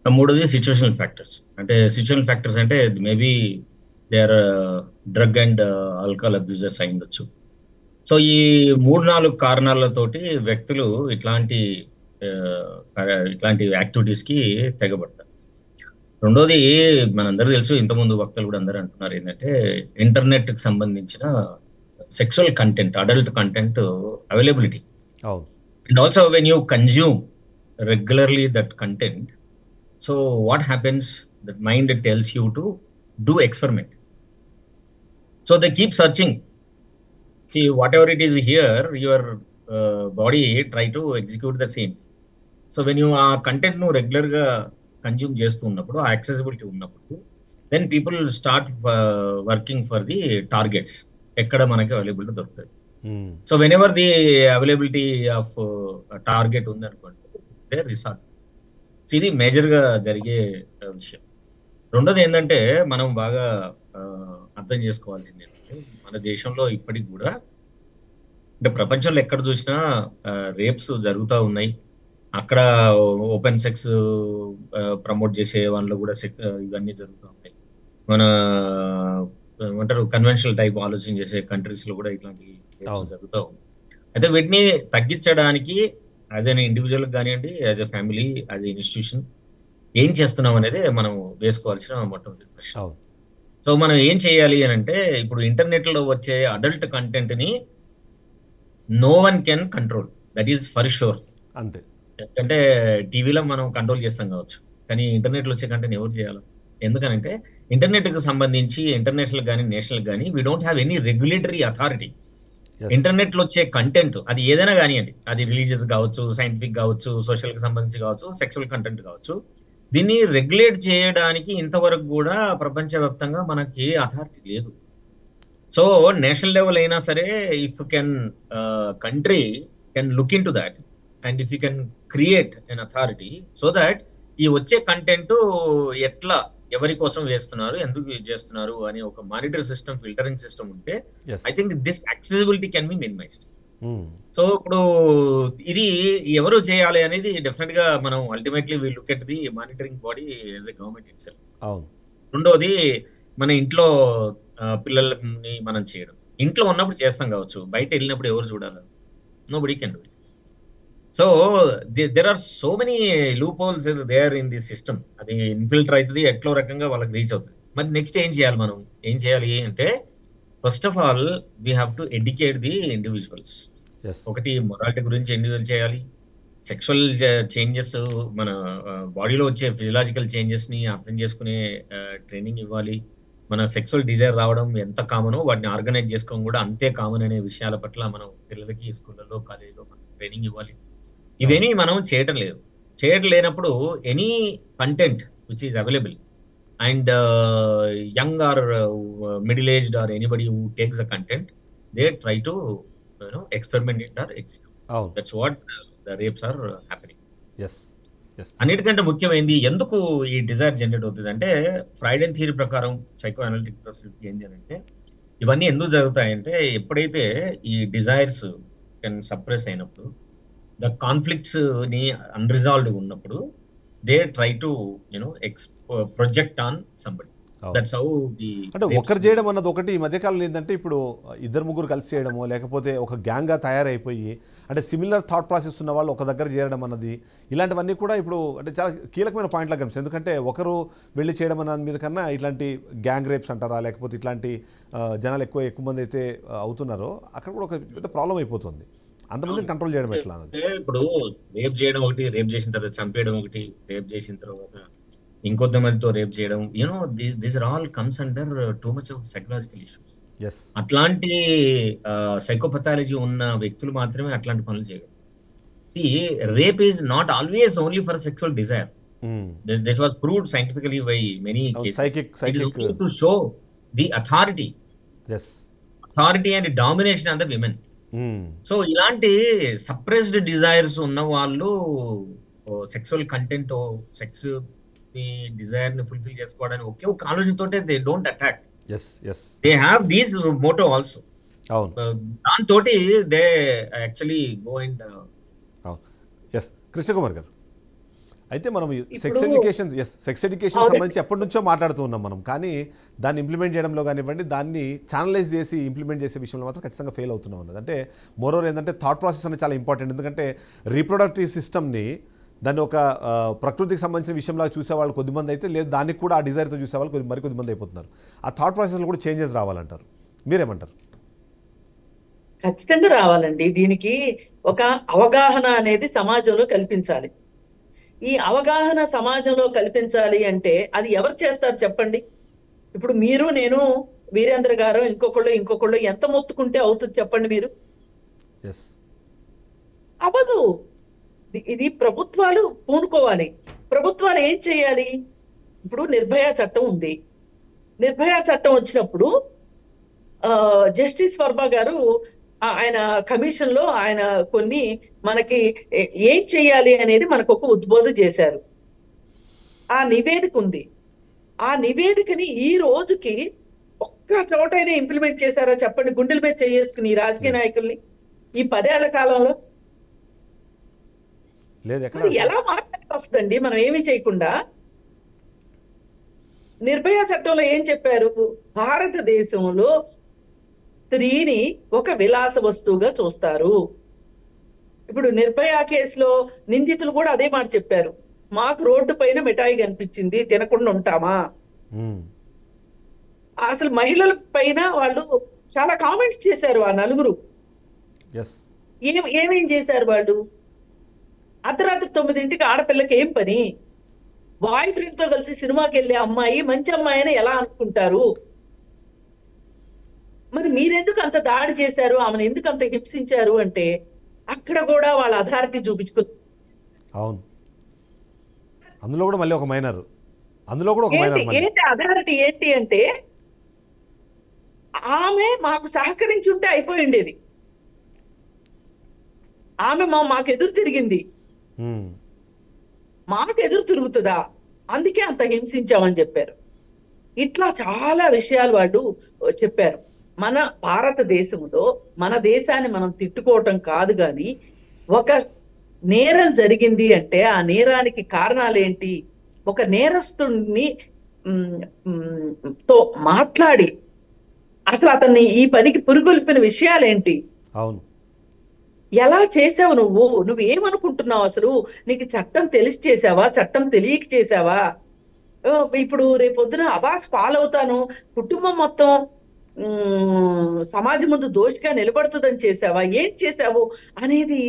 మూడోది సిచ్యువేషనల్ ఫ్యాక్టర్స్. అంటే సిచ్యువేషనల్ ఫ్యాక్టర్స్ అంటే maybe they are drug and alcohol abusers అయి ఉండొచ్చు. సో ఈ 3-4 కారణాలతోటి వ్యక్తులు ఇట్లాంటి యాక్టివిటీస్ కి తెగబడతారు. రెండోది మనందరూ తెలుసు, ఇంతకుముందు వక్తలు కూడా అందరూ అంటున్నారు ఏంటంటే ఇంటర్నెట్ కి సంబంధించిన sexual content, adult content availability. And also when you consume regularly that content, so what happens, that mind tells you to do experiment. So they keep searching. See, whatever it is here, your body try to execute the same. So when you are content nu regular ga consume చేస్తూ ఉన్నప్పుడు, ఆ accessibility ఉన్నప్పుడు, then people start working for the targets, ఎక్కడ మనకి availability దొరుకుతుంది. So whenever the availability of target ఉంది అనుకోండి, they resort. సో ఇది మేజర్ గా జరిగే విషయం. రెండోది ఏంటంటే మనం బాగా అర్థం చేసుకోవాల్సింది ఏంటంటే మన దేశంలో ఇప్పటికి కూడా అంటే ప్రపంచంలో ఎక్కడ చూసినా రేప్స్ జరుగుతూ ఉన్నాయి. అక్కడ ఓపెన్ సెక్స్ ప్రమోట్ చేసే వాళ్ళు కూడా ఇవన్నీ జరుగుతూ ఉన్నాయి. మన ఏమంటారు కన్వెన్షనల్ టైప్ ఆలోచన చేసే కంట్రీస్ లో కూడా ఇట్లాంటి రేప్స్ జరుగుతూ ఉన్నాయి. అయితే వీటిని తగ్గించడానికి యాజ్ ఎన్ ఇండివిజువల్ కానివ్వండి, as a family, as a institution ఏం చేస్తున్నాం అనేది మనం వేసుకోవాల్సిన మొట్టమొదటి ప్రశ్న. అవును. సో మనం ఏం చేయాలి అని అంటే, ఇప్పుడు ఇంటర్నెట్ లో వచ్చే అడల్ట్ కంటెంట్ ని no one can control, that is for sure. అంతే. ఎందుకంటే టీవీలో మనం కంట్రోల్ చేస్తాం కావచ్చు, కానీ ఇంటర్నెట్ లో వచ్చే కంటెంట్ ఎవరు చేయాలి? ఎందుకనంటే ఇంటర్నెట్ కి సంబంధించి ఇంటర్నేషనల్ కానీ నేషనల్ కానీ we don't have any regulatory authority. Internet లో వచ్చే కంటెంట్ అది ఏదైనా కానివ్వండి, అది రిలీజియస్ కావచ్చు, సైంటిఫిక్ కావచ్చు, సోషల్ కి సంబంధించి కావచ్చు, సెక్సువల్ కంటెంట్ కావచ్చు, దీన్ని రెగ్యులేట్ చేయడానికి ఇంతవరకు కూడా ప్రపంచవ్యాప్తంగా మనకి అథారిటీ లేదు. సో నేషనల్ లెవెల్ అయినా సరే, if can country can look in to that and if you can create an authority so that ఈ వచ్చే కంటెంట్ ఎట్లా ఎవరి కోసం వేస్తున్నారు, ఎందుకు యూజ్ చేస్తున్నారు అని ఒక మానిటర్ సిస్టమ్, ఫిల్టరింగ్ సిస్టమ్ ఉంటే I think this accessibility can be minimized. So ఇప్పుడు ఇది ఎవరు చేయాలి అనేది డెఫినెట్ గా మనం ultimately we look at the monitoring body as a government itself. రెండోది మన ఇంట్లో పిల్లల్ని మనం చేయడం, ఇంట్లో ఉన్నప్పుడు చేస్తాం కావచ్చు, బయట వెళ్ళినప్పుడు ఎవరు చూడాలి? Nobody can do it. So there are so many loopholes there in the system. అది ఇన్ఫిల్టర్ అవుతుంది, ఎట్లా రకంగా వాళ్ళకి రీచ్ అవుతుంది. మరి నెక్స్ట్ ఏం చేయాలి? మనం ఏం చేయాలి అంటే, first of all we have to educate the individuals. ఒకటి మొరాలిటీ గురించి ఇండివిజువల్ చేయాలి, సెక్షువల్ చేంజెస్, మన బాడీలో వచ్చే ఫిజియలాజికల్ చేంజెస్ ని అర్థం చేసుకునే ట్రైనింగ్ ఇవ్వాలి. మన సెక్సువల్ డిజైర్ రావడం ఎంత కామనో వాటిని ఆర్గనైజ్ చేసుకోవడం కూడా అంతే కామన్ అనే విషయాల పట్ల మనం పిల్లలకి స్కూళ్ళలో, కాలేజీలో మనం ట్రైనింగ్ ఇవ్వాలి. ఇవేనీ మనం చేయటం లేదు. చేయటం లేనప్పుడు any content which is available and young or middle aged or anybody who takes the content, they try to experiment it or execute. That's what the rapes are happening. Yes. అన్నిటికంటే ముఖ్యమైనది ఎందుకు ఈ డిజైర్ జనరేట్ అవుతుంది అంటే, fried and theory ప్రకారం, psycho analytic process ఏంటి అంటే, ఇవన్నీ ఎందుకు జరుగుతాయంటే, ఎప్పుడైతే ఈ డిజైర్స్ కెన్ సప్రెస్ అయినప్పుడు, ద కాన్ఫ్లిక్ట్స్ ని అన్రిజాల్వ్డ్ ఉన్నప్పుడు, they try to project on somebody. అంటే ఒకరు చేయడం అన్నది ఒకటి. ఈ మధ్యకాలంలో ఏంటంటే, ఇప్పుడు ఇద్దరు ముగ్గురు కలిసి చేయడమో లేకపోతే ఒక గ్యాంగ్గా తయారైపోయి అంటే సిమిలర్ థాట్ ప్రాసెస్ ఉన్న వాళ్ళు ఒక దగ్గర చేరడం అన్నది, ఇలాంటివన్నీ కూడా ఇప్పుడు అంటే చాలా కీలకమైన పాయింట్లా కనిపిస్తుంది. ఎందుకంటే ఒకరు వెళ్ళి చేయడం అన్నది మీద కన్నా ఇట్లాంటి గ్యాంగ్ రేప్స్ అంటారా, లేకపోతే ఇట్లాంటి జనాలు ఎక్కువ మంది అయితే అవుతున్నారో అక్కడ కూడా ఒక పెద్ద ప్రాబ్లం అయిపోతుంది. అంతమందిని కంట్రోల్ చేయడం ఎట్లా అన్నది. ఇప్పుడు రేప్ చేయడం ఒకటి, రేప్ చేసిన తర్వాత చంపేయడం ఒకటి, రేప్ చేసిన తర్వాత ఇంకొంతమందితో రేప్ చేయడం, these are all comes under too much of psychological issues. అట్లాంటి సైకోపథాలజీ ఉన్న వ్యక్తులు మాత్రమే అట్లాంటి పనులు చేయగలరు. Rape is not always only for sexual desire. This was proved scientifically by many cases. It is only to show the authority and domination on the women. So ఇలాంటి suppressed desires ఉన్న వాళ్ళు sexual content, sex desire ని fulfil చేసుకోవడానికి ఒకే ఒక ఆలోచనతోటే they don't attack. They have these motto also. దాంతో they actually go and. Krishnakumar గారు, అయితే మనం సెక్స్ ఎడ్యుకేషన్ సంబంధించి ఎప్పటి నుంచో మాట్లాడుతూ ఉన్నాం మనం, కానీ దాన్ని ఇంప్లిమెంట్ చేయడంలో కానివ్వండి, దాన్ని ఛానలైజ్ చేసి ఇంప్లిమెంట్ చేసే విషయంలో మాత్రం ఖచ్చితంగా ఫెయిల్ అవుతున్నాం అన్నది. అంటే మోరోవర్ ఏంటంటే థాట్ ప్రాసెస్ అనేది చాలా ఇంపార్టెంట్. ఎందుకంటే రీప్రొడక్టివ్ సిస్టమ్ని దాన్ని ఒక ప్రకృతికి సంబంధించిన విషయంలో చూసేవాళ్ళు కొద్దిమంది అయితే, లేదు దానికి కూడా ఆ డిజైర్తో చూసేవాళ్ళు మరికొద్దిమంది అయిపోతున్నారు. ఆ థాట్ ప్రాసెస్లో కూడా చేంజెస్ రావాలంటారు. మీరేమంటారు? ఖచ్చితంగా రావాలండి. దీనికి ఒక అవగాహన అనేది సమాజంలో కల్పించాలి. ఈ అవగాహన సమాజంలో కల్పించాలి అంటే అది ఎవరు చేస్తారు చెప్పండి? ఇప్పుడు మీరు, నేను, వీరేంద్ర గారు, ఇంకొకళ్ళు ఎంత మొత్తుకుంటే అవుతుంది చెప్పండి మీరు? అవ్వదు. ఇది ప్రభుత్వాలు పూనుకోవాలి. ప్రభుత్వాలు ఏం చేయాలి? ఇప్పుడు నిర్భయ చట్టం ఉంది. నిర్భయ చట్టం వచ్చినప్పుడు జస్టిస్ వర్మ గారు ఆయన కమిషన్ లో ఆయన కొన్ని మనకి ఏం చేయాలి అనేది మనకు ఒక ఉద్బోధ చేశారు. ఆ నివేదిక ఉంది. ఆ నివేదికని ఈ రోజుకి ఒక్క చోటైనా ఇంప్లిమెంట్ చేశారా చెప్పండి? గుండెల మీద చేసుకుని ఈ రాజకీయ నాయకుల్ని ఈ 10 ఏళ్ల కాలంలో ఎలా మాట్లాడి వస్తుందండి? మనం ఏమీ చేయకుండా. నిర్భయ చట్టంలో ఏం చెప్పారు? భారతదేశంలో స్త్రీని ఒక విలాస వస్తువుగా చూస్తారు. ఇప్పుడు నిర్భయ కేసులో నిందితులు కూడా అదే మాట చెప్పారు, మాకు రోడ్డు పైన మిఠాయి కనిపించింది తినకుండా ఉంటామా. అసలు మహిళల పైన వాళ్ళు చాలా కామెంట్స్ చేశారు ఆ నలుగురు. ఏమేం చేశారు వాళ్ళు? అర్ధరాత్రి 9ంటికి ఆడపిల్లకి ఏం పని? బాయ్ ఫ్రెండ్ తో కలిసి సినిమాకి వెళ్ళే అమ్మాయి మంచి అమ్మాయి అని ఎలా అనుకుంటారు? మరి మీరెందుకు అంత దాడి చేశారు, ఆమెను ఎందుకు అంత హింసించారు అంటే అక్కడ కూడా వాళ్ళ అథారిటీ చూపించుకున్నారు. అవును, అందులో కూడా మళ్ళీ ఒక మైనర్, అందులో కూడా ఒక మైనర్. ఏంటి అథారిటీ ఏంటి అంటే ఆమె మాకు సహకరించి ఉంటే అయిపోయి ఉండేది, ఆమె మాకు ఎదురు తిరిగింది, మాకు ఎదురు తిరుగుతుందా, అందుకే అంత హింసించామని చెప్పారు. ఇట్లా చాలా విషయాలు వాళ్ళు చెప్పారు. మన భారతదేశంలో మన దేశాన్ని మనం తిట్టుకోవటం కాదు, కానీ ఒక నేరం జరిగింది అంటే ఆ నేరానికి కారణాలు ఏంటి, ఒక నేరస్తుడిని తో మాట్లాడి అసలు అతన్ని ఈ పనికి పురుగొల్పిన విషయాలేంటి, అవును, ఎలా చేసావు, నువ్వు ఏమనుకుంటున్నావు, అసలు నీకు చట్టం తెలిసి చేసావా, చట్టం తెలియక చేసావా, ఇప్పుడు రేపొద్దున అబాస్ పాలవుతాను, కుటుంబం మొత్తం సమాజం ముందు దోషిగా నిలబడుతుందని చేసావా, ఏం చేసావు అనేది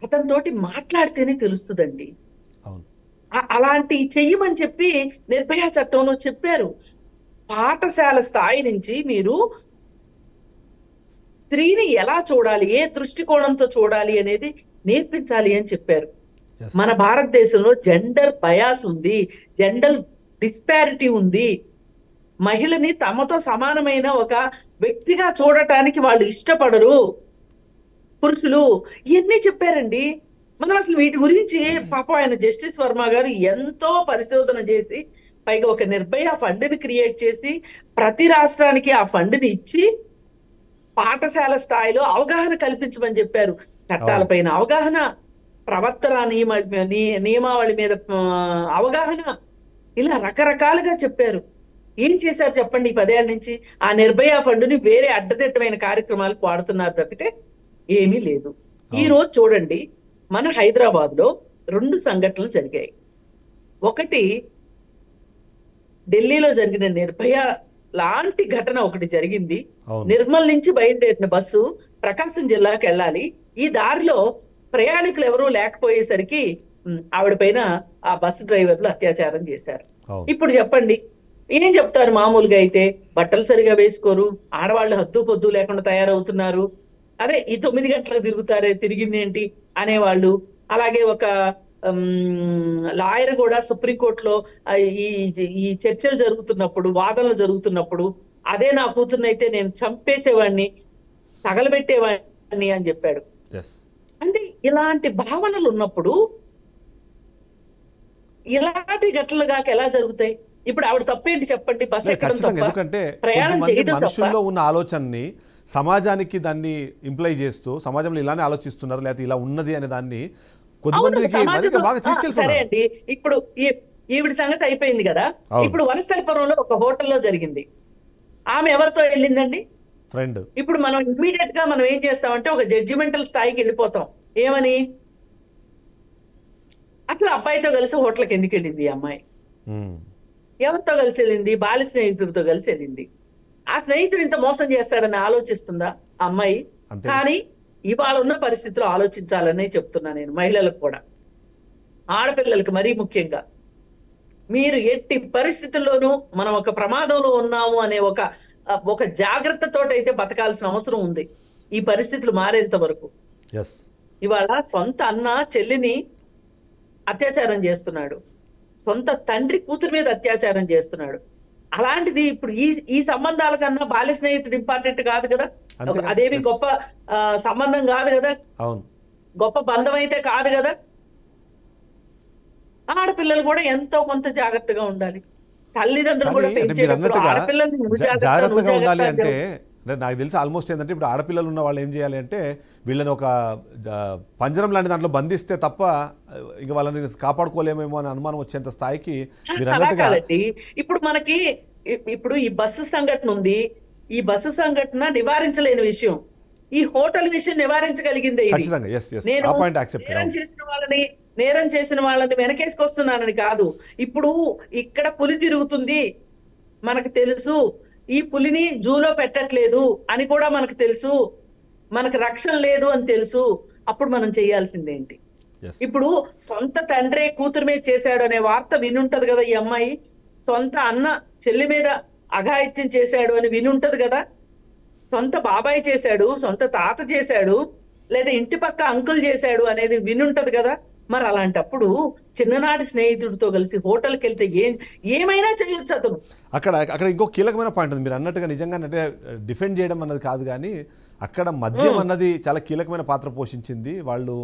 అతనితోటి మాట్లాడితేనే తెలుస్తుందండి. అలాంటి చెయ్యమని చెప్పి నిర్భయ చట్టంలో చెప్పారు. పాఠశాల స్థాయి నుంచి మీరు స్త్రీని ఎలా చూడాలి, ఏ దృష్టికోణంతో చూడాలి అనేది నేర్పించాలి అని చెప్పారు. మన భారతదేశంలో జెండర్ బయాస్ ఉంది, జెండర్ డిస్పారిటీ ఉంది. మహిళని తమతో సమానమైన ఒక వ్యక్తిగా చూడటానికి వాళ్ళు ఇష్టపడరు పురుషులు, ఇవన్నీ చెప్పారండి. మనం అసలు వీటి గురించి పాపం ఆయన జస్టిస్ వర్మ గారు ఎంతో పరిశోధన చేసి పైగా ఒక నిర్భయ ఫండ్ని క్రియేట్ చేసి ప్రతి రాష్ట్రానికి ఆ ఫండ్ని ఇచ్చి పాఠశాల స్థాయిలో అవగాహన కల్పించమని చెప్పారు. చట్టాలపైన అవగాహన, ప్రవర్తన నియమావళి మీద అవగాహన, ఇలా రకరకాలుగా చెప్పారు. ఏం చేశారు చెప్పండి ఈ 10 ఏళ్ల నుంచి? ఆ నిర్భయ ఫండ్ని వేరే అడ్డదిట్టమైన కార్యక్రమాలకు వాడుతున్నారు తప్పితే ఏమీ లేదు. ఈ రోజు చూడండి, మన హైదరాబాద్ లో 2 సంఘటనలు జరిగాయి. ఒకటి ఢిల్లీలో జరిగిన నిర్భయ లాంటి ఘటన ఒకటి జరిగింది. నిర్మల్ నుంచి బయలుదేరిన బస్సు ప్రకాశం జిల్లాకి వెళ్ళాలి. ఈ దారిలో ప్రయాణికులు ఎవరూ లేకపోయేసరికి ఆవిడ పైన ఆ బస్సు డ్రైవర్లు అత్యాచారం చేశారు. ఇప్పుడు చెప్పండి ఏం చెప్తారు? మామూలుగా అయితే బట్టలు సరిగా వేసుకోరు, ఆడవాళ్ళు హద్దు పొద్దు లేకుండా తయారవుతున్నారు, అదే ఈ 9 గంటలకు తిరుగుతారే తిరిగింది ఏంటి అనేవాళ్ళు. అలాగే ఒక లాయర్ కూడా సుప్రీంకోర్టులో ఈ చర్చలు జరుగుతున్నప్పుడు, వాదనలు జరుగుతున్నప్పుడు, అదే నా కూతుర్నైతే నేను చంపేసేవాడిని, తగలబెట్టేవాడిని అని చెప్పాడు. అంటే ఇలాంటి భావనలు ఉన్నప్పుడు ఇలాంటి ఘటనలుగా ఎలా జరుగుతాయి? ఇప్పుడు ఆవిడ తప్పేంటి చెప్పండి? బస్ ఎందుకంటే మనుషుల్లో ఉన్న ఆలోచనని సమాజానికి దాన్ని ఇంప్లై చేస్తూ సమాజంలో ఇలానే ఆలోచిస్తున్నారు, లేకపోతే ఇలా ఉన్నది అనే దాన్ని కొద్దిమందికి బాగా తీసుకెళ్తున్నారు. సరే అండి, ఇప్పుడు ఈవిడ సంగతి అయిపోయింది కదా. ఇప్పుడు వనస్థలిపురంలో ఒక హోటల్లో జరిగింది. ఆమె ఎవరితో వెళ్ళిందండి? ఫ్రెండ్. ఇప్పుడు మనం ఇమ్మీడియట్ గా మనం ఏం చేస్తామంటే ఒక జడ్జిమెంటల్ స్థాయికి వెళ్ళిపోతాం. ఏమని? అసలు అబ్బాయితో కలిసి హోటల్కి ఎందుకు వెళ్ళింది ఈ అమ్మాయి? ఎవరితో కలిసి వెళ్ళింది? బాల్య స్నేహితుడితో కలిసి వెళ్ళింది. ఆ స్నేహితుడు ఇంత మోసం చేస్తాడని ఆలోచిస్తుందా ఆ అమ్మాయి? కానీ ఇవాళ ఉన్న పరిస్థితిలో ఆలోచించాలనే చెప్తున్నా నేను, మహిళలకు కూడా, ఆడపిల్లలకు మరీ ముఖ్యంగా. మీరు ఎట్టి పరిస్థితుల్లోనూ మనం ఒక ప్రమాదంలో ఉన్నాము అనే ఒక జాగ్రత్తతోటైతే బతకాల్సిన అవసరం ఉంది ఈ పరిస్థితులు మారేంత వరకు. ఇవాళ సొంత అన్న చెల్లిని అత్యాచారం చేస్తున్నాడు, సొంత తండ్రి కూతురు మీద అత్యాచారం చేస్తున్నాడు. అలాంటిది ఇప్పుడు ఈ సంబంధాల కన్నా బాల్య స్నేహితుడు ఇంపార్టెంట్ కాదు కదా, అదేమి గొప్ప సంబంధం కాదు కదా, గొప్ప బంధం అయితే కాదు కదా. ఆడపిల్లలు కూడా ఎంతో కొంత జాగ్రత్తగా ఉండాలి. తల్లిదండ్రులు కూడా జాగ్రత్తగా ఉండాలి. అంటే నాకు తెలిసి ఆల్మోస్ట్ ఏంటంటే ఇప్పుడు ఆడపిల్లలు ఉన్న వాళ్ళు ఏం చేయాలి అంటే వీళ్ళని ఒక పంజరం లాంటి దాంట్లో బంధిస్తే తప్ప ఇక వాళ్ళని కాపాడుకోలేమేమో అని అనుమానం వచ్చేంత స్థాయికి మీరు అన్నట్టుగా. ఇప్పుడు మనకి ఇప్పుడు ఈ బస్సు సంఘటన ఉంది, ఈ బస్సు సంఘటన నివారించలేని విషయం. ఈ హోటల్ విషయం నివారించగలిగిందే ఇది. ఖచ్చితంగా yes, yes. నేను ఆ పాయింట్ యాక్సెప్టెడ్. నేరం చేసిన వాళ్ళని వెనకేసుకొస్తున్నానని కాదు. ఇప్పుడు ఇక్కడ పులి తిరుగుతుంది మనకు తెలుసు, ఈ పులిని జూలో పెట్టట్లేదు అని కూడా మనకు తెలుసు, మనకు రక్షణ లేదు అని తెలుసు. అప్పుడు మనం చేయాల్సిందేంటి? ఇప్పుడు సొంత తండ్రే కూతురు మీద చేశాడు అనే వార్త వినుంటది కదా ఈ అమ్మాయి. సొంత అన్న చెల్లి మీద అఘాయిత్యం చేశాడు అని వినుంటది కదా. సొంత బాబాయ్ చేశాడు, సొంత తాత చేశాడు, లేదా ఇంటి పక్క అంకుల్ చేశాడు అనేది వినుంటది కదా. మరి అలాంటప్పుడు చిన్ననాటి స్నేహితుడితో కలిసి హోటల్కి వెళ్తే ఏమైనా చేయొచ్చు అతను. అక్కడ ఇంకో కీలకమైన పాయింట్ ఉంది. మీరు అన్నట్టుగా నిజంగా అంటే డిఫెండ్ చేయడం అన్నది కాదు, కానీ అక్కడ మద్యం అన్నది చాలా కీలకమైన పాత్ర పోషించింది. వాళ్ళు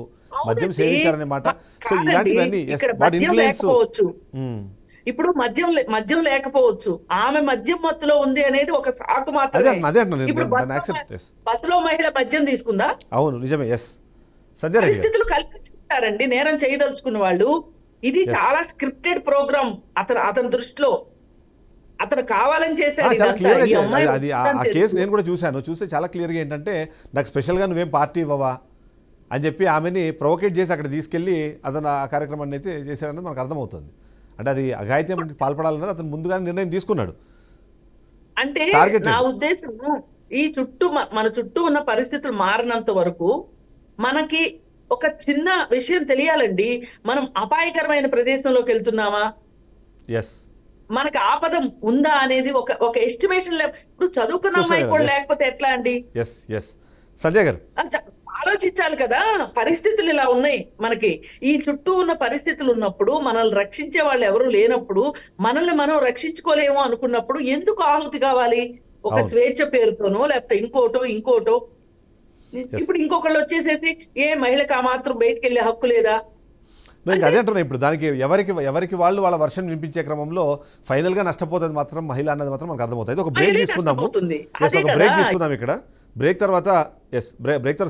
మద్యం సేవించారనే మాట. సో ఇలాంటివన్నీ ఇన్ఫ్లుయెన్స్. ఇప్పుడు మద్యం లేకపోవచ్చు, ఆమె మద్యం మత్తులో ఉంది అనేది ఒక సాకు మాత్రమే. ఇప్పుడు బస్సులో మహిళ మద్యం తీసుకుందా? అవును, నిజమే. ఎస్, సంజయ్ రెడ్డి పరిస్థితులు కల్పించుకుంటారండి నేరం చేయదలుచుకున్న వాళ్ళు. ఇది చాలా స్క్రిప్టెడ్ ప్రోగ్రామ్ అతని దృష్టిలో. అతను కావాలని చేశాడు. అది ఆ కేసు నేను కూడా చూస్తే చాలా క్లియర్గా ఏంటంటే, నాకు స్పెషల్గా నువ్వేం పార్టీ ఇవ్వవా అని చెప్పి ఆమెని ప్రొవోకేట్ చేసి అక్కడ తీసుకెళ్ళి అతను ఆ కార్యక్రమాన్ని అయితే చేశాడన్నది మనకు అర్థమవుతుంది. అంటే అది అఘాయిత్యం పాల్పడాలన్నది అతను ముందుగానే నిర్ణయం తీసుకున్నాడు. అంటే నా ఉద్దేశం ఈ మన చుట్టూ ఉన్న పరిస్థితులు మారినంత వరకు మనకి ఒక చిన్న విషయం తెలియాలండి. మనం అపాయకరమైన ప్రదేశంలోకి వెళ్తున్నామా, మనకు ఆపదం ఉందా అనేది ఒక ఎస్టిమేషన్. ఇప్పుడు చదువుకున్న అమ్మాయి కూడా లేకపోతే ఎట్లా అండి? సంజయ్ గారు ఆలోచించాలి కదా. పరిస్థితులు ఇలా ఉన్నాయి మనకి. ఈ చుట్టూ ఉన్న పరిస్థితులు ఉన్నప్పుడు, మనల్ని రక్షించే వాళ్ళు ఎవరు లేనప్పుడు, మనల్ని మనం రక్షించుకోలేము అనుకున్నప్పుడు ఎందుకు ఆహుతి కావాలి? ఒక స్వేచ్ఛ పేరుతోనో లేకపోతే ఇంకోటో. ఇప్పుడు ఇంకొకళ్ళు వచ్చేసేసి మహిళకు ఆ మాత్రం బయటకు వెళ్ళే హక్కు లేదా? అదే అంటున్నా. ఇప్పుడు దానికి ఎవరికి వాళ్ళు వాళ్ళ వర్షన్ వినిపించే క్రమంలో ఫైనల్ గా నష్టపోతుంది మాత్రం మహిళ అన్నది మాత్రం మనకు అర్థమవుతుంది. ఒక బ్రేక్ తీసుకుందాం ఇక్కడ. బ్రేక్ తర్వాత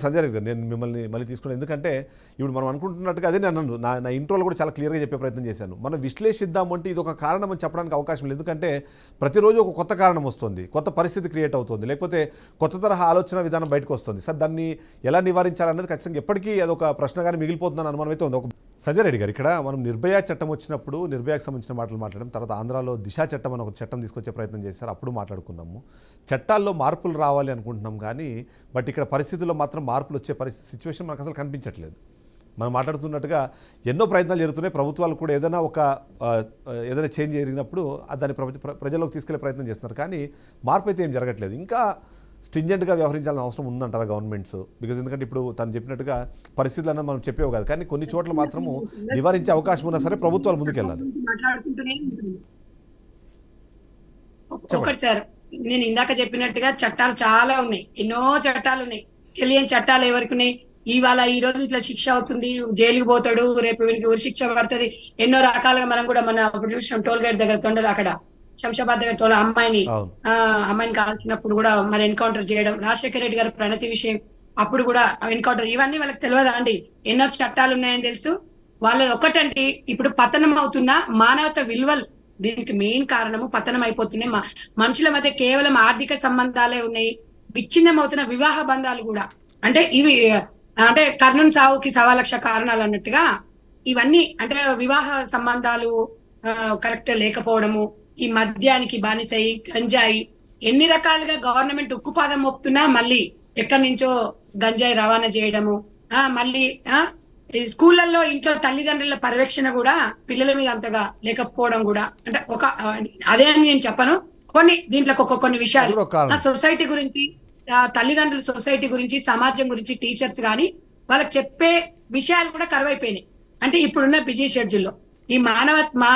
సంజయ్ రెడ్డి గారు నేను మిమ్మల్ని మళ్ళీ తీసుకున్నాను. ఎందుకంటే ఇప్పుడు మనం అనుకుంటున్నట్టుగా అదే నేను నా ఇంట్రోలో కూడా చాలా క్లియర్గా చెప్పే ప్రయత్నం చేశాను. మనం విశ్లేషిద్దాం అంటే ఇది ఒక కారణం అని చెప్పడానికి అవకాశం లేదు. ఎందుకంటే ప్రతిరోజు ఒక కొత్త కారణం వస్తుంది, కొత్త పరిస్థితి క్రియేట్ అవుతుంది, లేకపోతే కొత్త తరహా ఆలోచన విధానం బయటకు వస్తుంది. సార్ దాన్ని ఎలా నివారించాలన్నది ఖచ్చితంగా ఎప్పటికీ అదొక ప్రశ్నగానే మిగిలిపోతుందని అనుమానం అయితే ఉంది. సంజయ్ రెడ్డి గారు ఇక్కడ మనం నిర్భయ చట్టం వచ్చినప్పుడు నిర్భయకు సంబంధించిన మాటలు మాట్లాడడం, తర్వాత ఆంధ్రాలో దిశ చట్టం అని ఒక చట్టం తీసుకొచ్చే ప్రయత్నం చేశారు, అప్పుడు మాట్లాడుకున్నాము. చట్టాల్లో మార్పులు రావాలి అనుకుంటున్నాం కానీ బట్ ఇక్కడ పరిస్థితుల్లో మాత్రం మార్పులు వచ్చే సిచ్యువేషన్ మనకు అసలు కనిపించట్లేదు. మనం మాట్లాడుతున్నట్టుగా ఎన్నో ప్రయత్నాలు జరుగుతున్నాయి. ప్రభుత్వాలు కూడా ఏదైనా చేంజ్ జరిగినప్పుడు దాన్ని ప్రజల్లోకి తీసుకెళ్లే ప్రయత్నం చేస్తున్నారు, కానీ మార్పు అయితే ఏం జరగట్లేదు. ఇంకా స్ట్రింజెంట్గా వ్యవహరించాల్సిన అవసరం ఉందంటారా గవర్నమెంట్స్? బికాజ్ ఎందుకంటే ఇప్పుడు తను చెప్పినట్టుగా పరిస్థితులు అన్నది మనం చెప్పేవి కాదు, కానీ కొన్ని చోట్ల మాత్రము నివారించే అవకాశం ఉన్నా సరే ప్రభుత్వాలు ముందుకెళ్ళాలి. ఒకటి సార్, నేను ఇందాక చెప్పినట్టుగా చట్టాలు చాలా ఉన్నాయి, ఎన్నో చట్టాలు ఉన్నాయి. తెలియని చట్టాలు ఎవరికి ఉన్నాయి? ఇవాళ ఈ రోజు ఇట్లా శిక్ష అవుతుంది, జైలుకి పోతాడు, రేపు వీళ్ళకి ఉరి శిక్ష పడుతుంది. ఎన్నో రకాలుగా మనం కూడా మన చూసినాం. టోల్ గేట్ దగ్గర తొండలు అక్కడ శంషాబాద్ దగ్గర అమ్మాయిని కాల్చినప్పుడు కూడా మరి ఎన్కౌంటర్ చేయడం, రాజశేఖర రెడ్డి గారి ప్రణతి విషయం అప్పుడు కూడా ఎన్కౌంటర్, ఇవన్నీ వాళ్ళకి తెలియదా అండి? ఎన్నో చట్టాలు ఉన్నాయని తెలుసు. వాళ్ళ ఒకటంటే ఇప్పుడు పతనం అవుతున్న మానవత విలువలు, దీనికి మెయిన్ కారణము పతనం అయిపోతున్నాయి. మనుషుల మధ్య కేవలం ఆర్థిక సంబంధాలే ఉన్నాయి, విచ్ఛిన్నం అవుతున్న వివాహ బంధాలు కూడా. అంటే ఇవి అంటే కర్ణుని సావుకి 1,00,000 కారణాలు అన్నట్టుగా ఇవన్నీ అంటే వివాహ సంబంధాలు కరెక్ట్ లేకపోవడము, ఈ మద్యానికి బానిసై గంజాయి, ఎన్ని రకాలుగా గవర్నమెంట్ ఉక్కుపాదం మోపుతున్నా మళ్ళీ ఎక్కడి నుంచో గంజాయి రవాణా చేయడము, మళ్ళీ స్కూళ్ళల్లో ఇంట్లో తల్లిదండ్రుల పర్యవేక్షణ కూడా పిల్లల మీద అంతగా లేకపోవడం కూడా. అంటే అదే అని నేను చెప్పను, దీంట్లో కొన్ని విషయాలు సొసైటీ గురించి, తల్లిదండ్రుల సొసైటీ గురించి, సమాజం గురించి, టీచర్స్ కానీ వాళ్ళకి చెప్పే విషయాలు కూడా కరువైపోయినాయి. అంటే ఇప్పుడున్న బిజీ షెడ్యూల్లో ఈ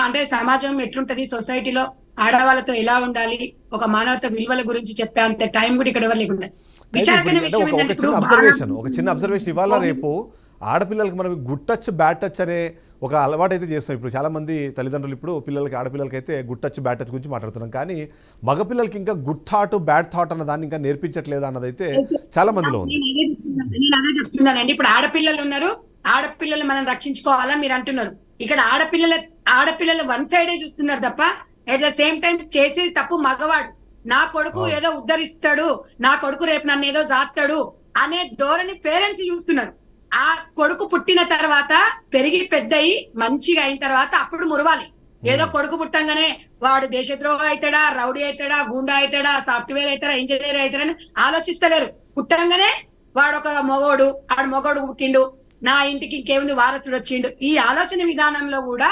అంటే సమాజం ఎట్లుంటది, సొసైటీలో ఆడవాళ్ళతో ఎలా ఉండాలి, ఒక మానవత విలువల గురించి చెప్పే అంత టైం కూడా ఇక్కడ ఎవరు లేకుండా. ఒక చిన్న అబ్జర్వేషన్ ఇవాళ రేపు ఆడపిల్లలకి మనం గుడ్ టచ్ బ్యాడ్ టచ్ అనే ఒక అలవాటు అయితే చేస్తాం. ఇప్పుడు చాలామంది తల్లిదండ్రులు ఇప్పుడు ఆడపిల్లలకి అయితే గుడ్ టచ్ బ్యాడ్ టచ్ గురించి మాట్లాడుతున్నాం, కానీ మగపిల్లలకి ఇంకా గుడ్ థాట్ బ్యాడ్ థాట్ అన్న దాన్ని ఇంకా నేర్పించట్లేదు అన్నది అయితే చాలా మందిలో ఉంది. నేను అదే చెప్తున్నానండి. ఇప్పుడు ఆడపిల్లలు ఉన్నారు, ఆడపిల్లలు మనం రక్షించుకోవాలా మీరు అంటున్నారు. ఇక్కడ ఆడపిల్లలు వన్ సైడే చూస్తున్నారు తప్ప అట్ ద సేమ్ టైం చేసేది తప్పు మగవాడు. నా కొడుకు ఏదో ఉద్ధరిస్తాడు, నా కొడుకు రేపు నన్ను ఏదో జాస్తాడు, అనే ధోరణి పేరెంట్స్ చూస్తున్నారు. ఆ కొడుకు పుట్టిన తర్వాత పెరిగి పెద్దయి మంచిగా అయిన తర్వాత అప్పుడు మురవాలి. ఏదో కొడుకు పుట్టంగానే వాడు దేశద్రోహి అవుతాడా, రౌడీ అవుతాడా, గుండా అవుతాడా, సాఫ్ట్వేర్ అవుతాడా, ఇంజనీర్ అవుతాడని ఆలోచిస్తలేరు. పుట్టంగానే వాడు ఒక మొగోడు, ఆడు మొగోడు పుట్టిండు, నా ఇంటికి ఇంకేముంది వారసుడు వచ్చిండు. ఈ ఆలోచన విధానంలో కూడా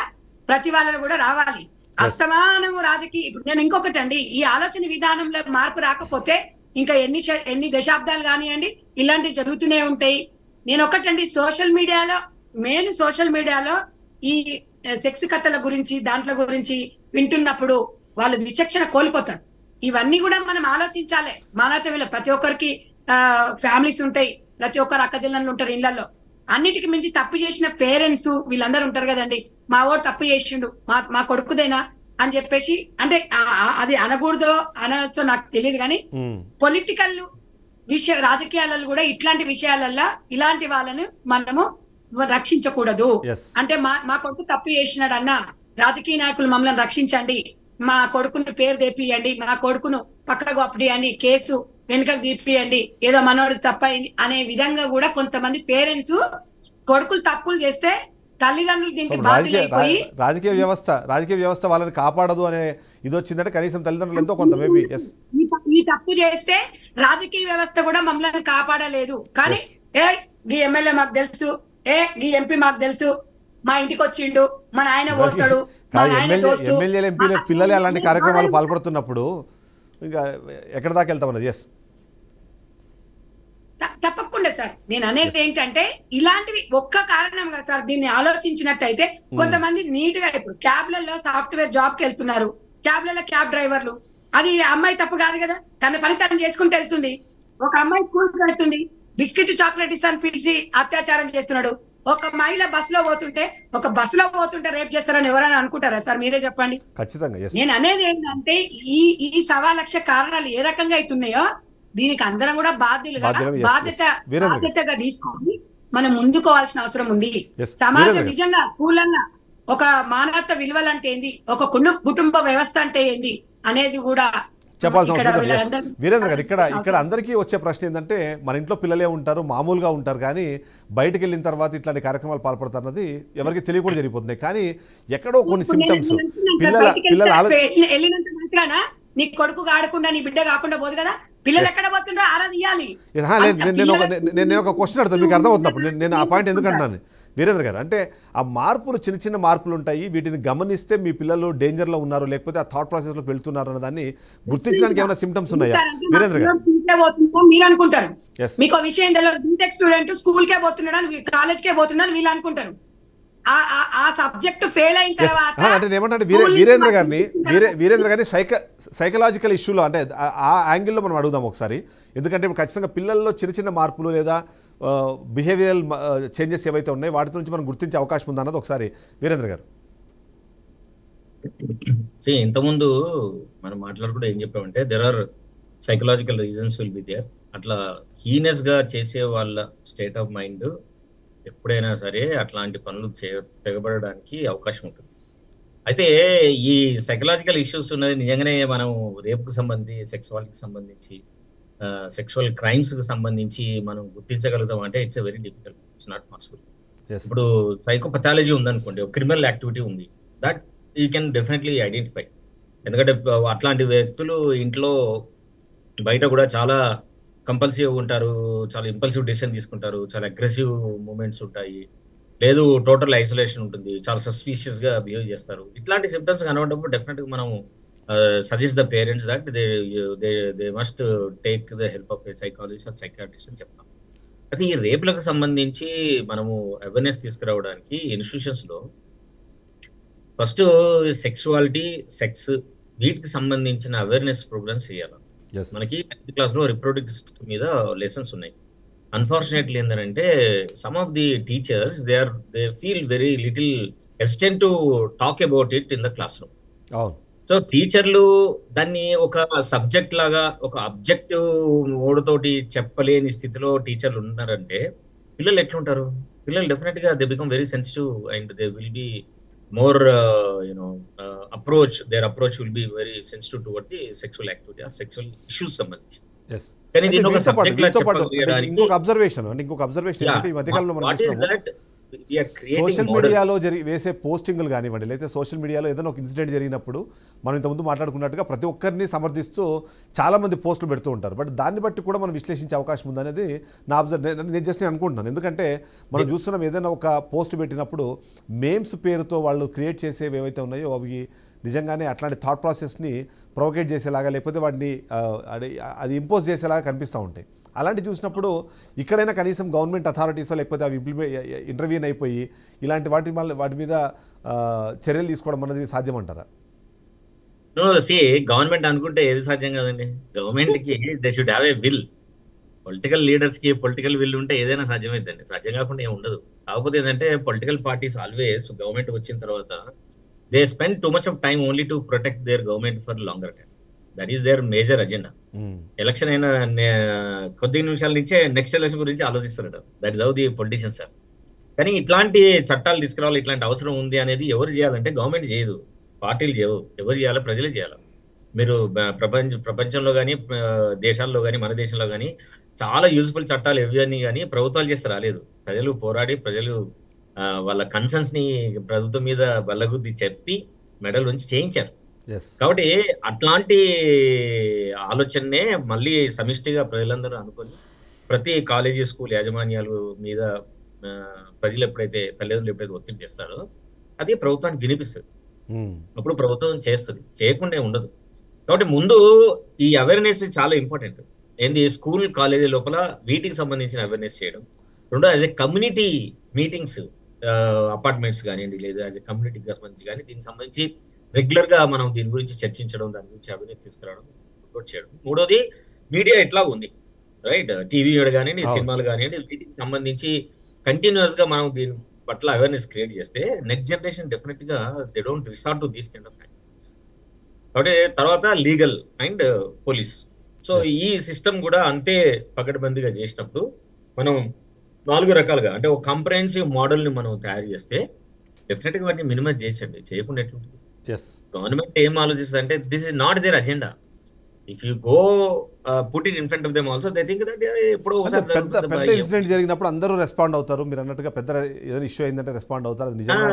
ప్రతి వాళ్ళను కూడా రావాలి. అసమానము రాజకీయ. ఇప్పుడు నేను ఇంకొకటి అండి, ఈ ఆలోచన విధానంలో మార్పు రాకపోతే ఇంకా ఎన్ని దశాబ్దాలు కానివ్వండి ఇలాంటివి జరుగుతూనే ఉంటాయి. నేను ఒకటండి, సోషల్ మీడియాలో ఈ సెక్స్ కథల గురించి దాంట్లో గురించి వింటున్నప్పుడు వాళ్ళు విచక్షణ కోల్పోతారు. ఇవన్నీ కూడా మనం ఆలోచించాలి. మానవత వీళ్ళ ప్రతి ఒక్కరికి ఫ్యామిలీస్ ఉంటాయి, ప్రతి ఒక్కరు అక్కజల్లు ఉంటారు ఇళ్లలో. అన్నిటికి మించి తప్పు చేసిన పేరెంట్స్ వీళ్ళందరూ ఉంటారు కదండి. మా వాడు తప్పు చేసిండు, మా కొడుకుదేనా అని చెప్పేసి, అంటే అది అనకూడదో అనొచ్చో నాకు తెలియదు కానీ పొలిటికల్ రాజకీయాలలో కూడా ఇట్లాంటి విషయాలలో ఇలాంటి వాళ్ళని మనము రక్షించకూడదు. అంటే మా కొడుకు తప్పు చేసినాడు అన్న, రాజకీయ నాయకులు మమ్మల్ని రక్షించండి, మా కొడుకుని పేరు తెప్పియండి, మా కొడుకును పక్కకు అప్పడియండి, కేసు వెనుకకు తీపియండి, ఏదో మనోడికి తప్పైంది అనే విధంగా కూడా కొంతమంది పేరెంట్స్ కొడుకులు తప్పులు చేస్తే తల్లిదండ్రులు దీనికి బాధ్యులైపోయి రాజకీయ వ్యవస్థ వాళ్ళని కాపాడదు అనే ఇది వచ్చిందంటే కనీసం తల్లిదండ్రులు ఎంతో కొంత మేబీ ఈ తప్పు చేస్తే రాజకీయ వ్యవస్థ కూడా మమ్మల్ని కాపాడలేదు. కానీ ఈ ఎమ్మెల్యే మాకు తెలుసు, ఈ ఎంపీ మాకు తెలుసు, మా ఇంటికి వచ్చిండు, మన ఆయన పోతాడు, ఎమ్మెల్యేలు ఎంపీలు పిల్లలే అలాంటి కార్యక్రమాలు పాల్పడుతున్నప్పుడు ఇంకా ఎక్కడ దాకా వెళ్తామన్నది. ఎస్ తప్పకుండా సార్. నేను అనేది ఏంటంటే ఇలాంటివి ఒక్క కారణంగా సార్ దీన్ని ఆలోచించినట్టయితే కొంతమంది నీట్ గా ఇప్పుడు క్యాబ్లలో సాఫ్ట్వేర్ జాబ్ కి వెళ్తున్నారు, క్యాబ్లలో క్యాబ్ డ్రైవర్లు, అది అమ్మాయి తప్పు కాదు కదా, తన పని తను చేసుకుంటూ వెళ్తుంది. ఒక అమ్మాయి స్కూల్కి వెళ్తుంది, బిస్కెట్ చాక్లెట్ ఇస్తాను పిలిచి అత్యాచారం చేస్తున్నాడు. ఒక మహిళ బస్సులో పోతుంటే రేప్ చేస్తారని ఎవరైనా అనుకుంటారా సార్? మీరే చెప్పండి. నేను అనేది ఏంటంటే ఈ 1.25 కారణాలు ఏ రకంగా అవుతున్నాయో దీనికి అందరం కూడా బాధ్యతగా తీసుకొని మనం ముందుకోవాల్సిన అవసరం ఉంది. సమాజం నిజంగా స్కూలన్నా ఒక మానవత్వ విలువలు అంటే ఏంది, ఒక కుటుంబ వ్యవస్థ అంటే ఏంది అనేది కూడా చెప్పాల్సిన అవసరం లేదు. వీరేంద్ర గారు, ఇక్కడ అందరికీ వచ్చే ప్రశ్న ఏంటంటే మన ఇంట్లో పిల్లలే ఉంటారు, మామూలుగా ఉంటారు, కానీ బయటకు వెళ్ళిన తర్వాత ఇట్లాంటి కార్యక్రమాలు పాల్పడతారు అన్నది ఎవరికి తెలియకుండా జరిగిపోతున్నాయి. కానీ ఎక్కడో కొన్ని సిమ్టమ్స్ వెళ్ళినంత మాత్రాన నీ కొడుకు ఆడకుండా నీ బిడ్డ కాకుండా పోదు కదా, పిల్లలు ఎక్కడ పోతుండ్రో ఆరా తీయాలి. నేను ఒక క్వశ్చన్ అడుగుతాను, మీకు అర్థమవుతున్నప్పుడు నేను ఆ పాయింట్ ఎందుకంటున్నాను వీరేంద్ర గారు. అంటే ఆ మార్పులు చిన్న మార్పులు ఉంటాయి, వీటిని గమనిస్తే మీ పిల్లలు డేంజర్లో ఉన్నారు లేకపోతే ఆ థాట్ ప్రాసెస్లోకి వెళ్తున్నారు అన్న దాన్ని గుర్తించడానికి ఏమైనా సిమ్టమ్స్ ఉన్నాయా వీరేంద్ర గారు? మీరు అనుకుంటారు, మీకు విషయం తెలియదు, బీటెక్ స్టూడెంట్ స్కూల్కే పోతున్నాడు, కాలేజ్కే పోతున్నాడు వీళ్ళు అనుకుంటారు. ఆ సబ్జెక్ట్ ఫెయిల్ అయిన తర్వాత అంటే ఏమంటే వీరేంద్ర గారిని సైకలాజికల్ ఇష్యూలో అంటే ఆ యాంగిల్లో మనం అడుగుదాం ఒకసారి. ఎందుకంటే ఇప్పుడు ఖచ్చితంగా పిల్లల్లో చిన్న మార్పులు లేదా బిహేవియరల్ చేంజెస్ ఏవైతే ఉన్నాయో వాటి నుంచి మనం గుర్తించే అవకాశం ఉందన్నది ఒకసారి వీరేంద్ర గారు. ఇంతకుముందు మనం మాట్లాడుకుంటే ఏం చెప్పామంటే there are psychological reasons will be there. అట్లా హీనెస్ గా చేసే వాళ్ళ స్టేట్ ఆఫ్ మైండ్ ఎప్పుడైనా సరే అట్లాంటి పనులు తెగబడడానికి అవకాశం ఉంటుంది. అయితే ఈ సైకలాజికల్ ఇష్యూస్ ఉన్నది నిజంగానే మనం రేపుకు సంబంధించి, సెక్సువాలిటీకి సంబంధించి, సెక్షువల్ క్రైమ్స్ కి సంబంధించి మనం గుర్తించగలుగుతాం అంటే it's very difficult, it's not possible. ఇప్పుడు సైకోపథాలజీ ఉందనుకోండి, ఒక క్రిమినల్ యాక్టివిటీ ఉంది, that you can definitely identify. ఎందుకంటే అట్లాంటి వ్యక్తులు ఇంట్లో బయట కూడా చాలా కంపల్సివ్ ఉంటారు, చాలా ఇంపల్సివ్ డెసిషన్ తీసుకుంటారు, చాలా అగ్రెసివ్ మూమెంట్స్ ఉంటాయి, లేదు టోటల్ ఐసోలేషన్ ఉంటుంది, చాలా సస్పీషియస్ గా బిహేవ్ చేస్తారు. ఇట్లాంటి సిమ్టమ్స్ కనబడినప్పుడు డెఫినెట్ గా మనం suggest the parents that they must take the help of a psychologist or psychiatrist అని చెప్తాం. అయితే ఈ రేపులకు సంబంధించి మనము అవేర్నెస్ తీసుకురావడానికి ఇన్స్టిట్యూషన్స్ లో ఫస్ట్ సెక్సువాలిటీ, సెక్స్ వీటికి సంబంధించిన అవేర్నెస్ ప్రోగ్రామ్స్ చేయాలి. మనకి 10th క్లాస్ లో రిప్రొడక్టివ్ సిస్టమ్ మీద లెసన్స్ ఉన్నాయి. అన్ఫార్చునేట్లీ ఏంటంటే some of the teachers they feel very little hesitant to talk about it in the class room. So టీచర్లు దాన్ని ఒక సబ్జెక్ట్ లాగా, ఒక అబ్జెక్టివ్ మోడ్తోటి చెప్పలేని స్థితిలో టీచర్లు ఉన్నారంటే పిల్లలు ఎట్లుంటారు? పిల్లలు డెఫినెట్ గా they become very sensitive and they will be more approach will be very sensitive towards the sexual activity are sexual issues సంబంధించి. Yes. కానీ అయితే దీన్ని ఒక వీటితో పాటు సబ్జెక్ట్ లా అంటే చెప్పగలిగడానికి ఇంకొక అబ్జర్వేషన్ ఏంటంటే ఈ మధ్యకాలంలో మనం వాట్ ఈస్ చూస్తున్నాము that we are creating social models. మీడియాలో వేసే పోస్టింగ్లు కానివ్వండి, లేకపోతే సోషల్ మీడియాలో ఏదైనా ఒక ఇన్సిడెంట్ జరిగినప్పుడు మనం ఇంతకుముందు మాట్లాడుకున్నట్టుగా ప్రతి ఒక్కరిని సమర్థిస్తూ చాలామంది పోస్టులు పెడుతూ ఉంటారు. బట్ దాన్ని బట్టి కూడా మనం విశ్లేషించే అవకాశం ఉందనేది నేను జస్ట్ అనుకుంటున్నాను. ఎందుకంటే మనం చూస్తున్నాం ఏదైనా ఒక పోస్ట్ పెట్టినప్పుడు మేమ్స్ పేరుతో వాళ్ళు క్రియేట్ చేసేవి ఏవైతే ఉన్నాయో అవి నిజంగానే అట్లాంటి థాట్ ప్రాసెస్ని ప్రొవోకేట్ చేసేలాగా లేకపోతే వాటిని అది ఇంపోజ్ చేసేలాగా కనిపిస్తూ ఉంటాయి. అలాంటి చూసినప్పుడు ఇక్కడైనా కనీసం గవర్నమెంట్ అథారిటీస్ లేకపోతే అవి ఇంటర్వ్యూన్ అయిపోయి ఇలాంటి వాటి మీద చర్యలు తీసుకోవడం అనేది సాధ్యమంటారా? గవర్నమెంట్ అనుకుంటే ఏది సాధ్యం కదండి. గవర్నమెంట్ కి they should have a will. Political leaders కి పొలిటికల్ విల్ ఉంటే ఏదైనా సాధ్యమైందండి. సాధ్యం కాకుండా ఏమి ఉండదు. కాకపోతే ఏంటంటే పొలిటికల్ పార్టీస్ ఆల్వేస్ గవర్నమెంట్ వచ్చిన తర్వాత they spend too much of time only to protect their government for longer time. That is their major agenda. Election అయిన కొద్ది నిమిషాల నుంచే నెక్స్ట్ ఎలక్షన్ గురించి ఆలోచిస్తారట. That is how the politicians are. కానీ ఇట్లాంటి చట్టాలు తీసుకురావాలి, ఇట్లాంటి అవసరం ఉంది అనేది ఎవరు చేయాలంటే గవర్నమెంట్ చేయదు, పార్టీలు చేయవు. ఎవరు చేయాలి? ప్రజలే చేయాలి. మీరు ప్రపంచంలో కానీ దేశాల్లో కానీ మన దేశంలో కానీ చాలా యూజ్ఫుల్ చట్టాలు ఇవన్నీ కానీ ప్రభుత్వాలు చేస్తే రాలేదు. ప్రజలు పోరాడి ప్రజలు వాళ్ళ కన్సర్న్స్ ని ప్రభుత్వం మీద బల్లగుద్ది చెప్పి మెడల్ నుంచి చేయించారు. కాబట్టి అట్లాంటి ఆలోచననే మళ్ళీ సమిష్టిగా ప్రజలందరూ అనుకొని ప్రతి కాలేజీ స్కూల్ యాజమాన్యాలు మీద ప్రజలు ఎప్పుడైతే తల్లిదండ్రులు ఎప్పుడైతే ఒత్తిడి చేస్తారో అది ప్రభుత్వానికి వినిపిస్తుంది. అప్పుడు ప్రభుత్వం చేస్తుంది, చేయకుండా ఉండదు. కాబట్టి ముందు ఈ అవేర్నెస్ చాలా ఇంపార్టెంట్. ఏంది స్కూల్ కాలేజీ లోపల వీటికి సంబంధించిన అవేర్నెస్ చేయడం. రెండో as a community meetings, apartments కానివ్వండి లేదా యాజ్ ఎ కమ్యూనిటీకి సంబంధించి కానీ దీనికి సంబంధించి రెగ్యులర్ గా మనం దీని గురించి చర్చించడం, దాని గురించి అభివృద్ధి తీసుకురావడం, రిపోర్ట్ చేయడం. మూడోది మీడియా ఎట్లా ఉంది, రైట్? టీవీ కానివ్వండి, సినిమాలు కానివ్వండి, వీటికి సంబంధించి కంటిన్యూస్ గా మనం దీని పట్ల అవేర్నెస్ క్రియేట్ చేస్తే నెక్స్ట్ జనరేషన్ డెఫినెట్ గా they don't resort to these kind of activities. కాబట్టి తర్వాత లీగల్ అండ్ పోలీస్. సో ఈ సిస్టమ్ కూడా అంతే పకడ్బందీగా చేసినప్పుడు మనం 4 రకాలుగా అంటే ఒక కాంప్రహెన్సివ్ మోడల్ ని మనం తయారు చేస్తే డెఫినెట్ గా వాటిని మినిమైజ్ చేయండి. చేయకుండా ఎట్లుంటుంది? గవర్నమెంట్ ఏం ఆలోచిస్తుంది అంటే this is not their agenda. If you go put it in front of them also they think that ఎప్పుడో ఒకసారి పెద్ద ఇన్సిడెంట్ జరిగినప్పుడు అందరూ రెస్పాండ్ అవుతారు. మీరు అన్నట్టుగా పెద్ద ఏదైనా ఇష్యూ అయిందంటే రెస్పాండ్ అవుతారు. అది నిజంగా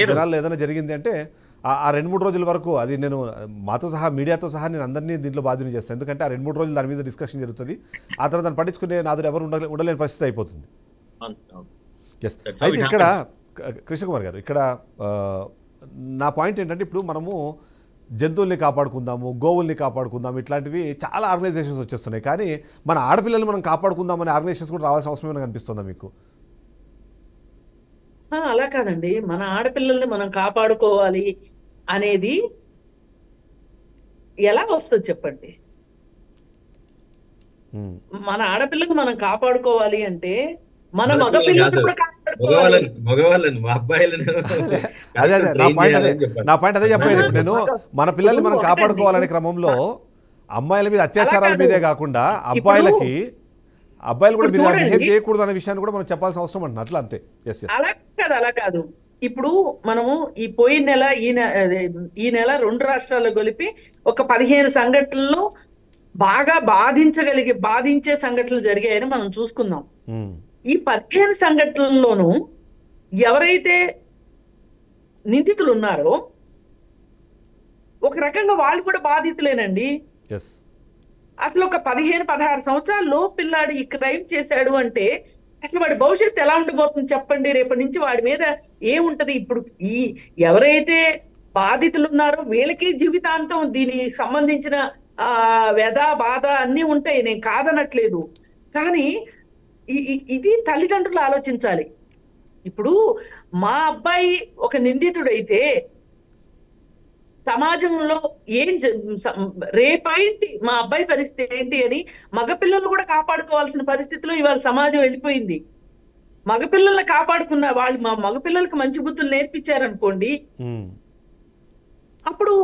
జనాల్లో ఏదైనా జరిగింది అంటే ఆ 2-3 రోజుల వరకు అది నేను మాతో సహా మీడియాతో సహా నేను అందరినీ దీంట్లో బాధ్యత చేస్తాను. ఎందుకంటే ఆ 2-3 రోజులు దాని మీద డిస్కషన్ జరుగుతుంది. ఆ తర్వాత దాన్ని పట్టించుకునే నాదుడు ఎవరు ఉండలేని పరిస్థితి అయిపోతుంది. ఎస్. అయితే ఇక్కడ కృష్ణకుమార్ గారు, ఇక్కడ నా పాయింట్ ఏంటంటే ఇప్పుడు మనము జంతువుల్ని కాపాడుకుందాము, గోవుల్ని కాపాడుకుందాము, ఇట్లాంటివి చాలా ఆర్గనైజేషన్స్ వచ్చేస్తున్నాయి. కానీ మన ఆడపిల్లల్ని మనం కాపాడుకుందామనే ఆర్గనైజేషన్స్ కూడా రావాల్సిన అవసరం ఏమైనా కనిపిస్తుందా మీకు? అలా కాదండి. మన ఆడపిల్లల్ని మనం కాపాడుకోవాలి అనేది ఎలా వస్తుంది చెప్పండి? మన ఆడపిల్లని మనం కాపాడుకోవాలి అంటే మన మగపిల్లలు కూడా నా పాయింట్ అదే చెప్పాను. ఇప్పుడు నేను మన పిల్లల్ని మనం కాపాడుకోవాలనే క్రమంలో అమ్మాయిల మీద అత్యాచారాల మీదే కాకుండా అబ్బాయిలు కూడా మీరు బిహేవ్ చేయకూడదు అనే విషయాన్ని కూడా మనం చెప్పాల్సిన అవసరం అంటున్నా. అట్లా అంతే. అలా కాదు. ఇప్పుడు మనము ఈ పోయిన నెల ఈ నెల 2 రాష్ట్రాల్లో కలిపి ఒక 15 సంఘటనలు బాగా బాధించే సంఘటనలు జరిగాయని మనం చూసుకుందాం. ఈ 15 సంఘటనల్లోనూ ఎవరైతే నిందితులు ఉన్నారో ఒక రకంగా వాళ్ళు కూడా బాధితులేనండి. అసలు ఒక 15-16 సంవత్సరాల్లో పిల్లాడు ఈ క్రైమ్ చేశాడు అంటే అసలు వాడి భవిష్యత్తు ఎలా ఉండిపోతుంది చెప్పండి? రేపటి నుంచి వాడి మీద ఏముంటది? ఇప్పుడు ఈ ఎవరైతే బాధితులు ఉన్నారో వీళ్ళకి జీవితాంతం దీనికి సంబంధించిన వ్యధ బాధ అన్నీ ఉంటాయి, నేను కాదనట్లేదు. కానీ ఇది తల్లిదండ్రులు ఆలోచించాలి. ఇప్పుడు మా అబ్బాయి ఒక నిందితుడైతే సమాజంలో రేపేంటి మా అబ్బాయి పరిస్థితి ఏంటి అని మగపిల్లలు కూడా కాపాడుకోవాల్సిన పరిస్థితిలో ఇవాళ సమాజం వెళ్ళిపోయింది. మగపిల్లల్ని కాపాడుకున్న వాళ్ళు మా మగపిల్లలకి మంచి బుద్ధులు నేర్పించారనుకోండి, అప్పుడు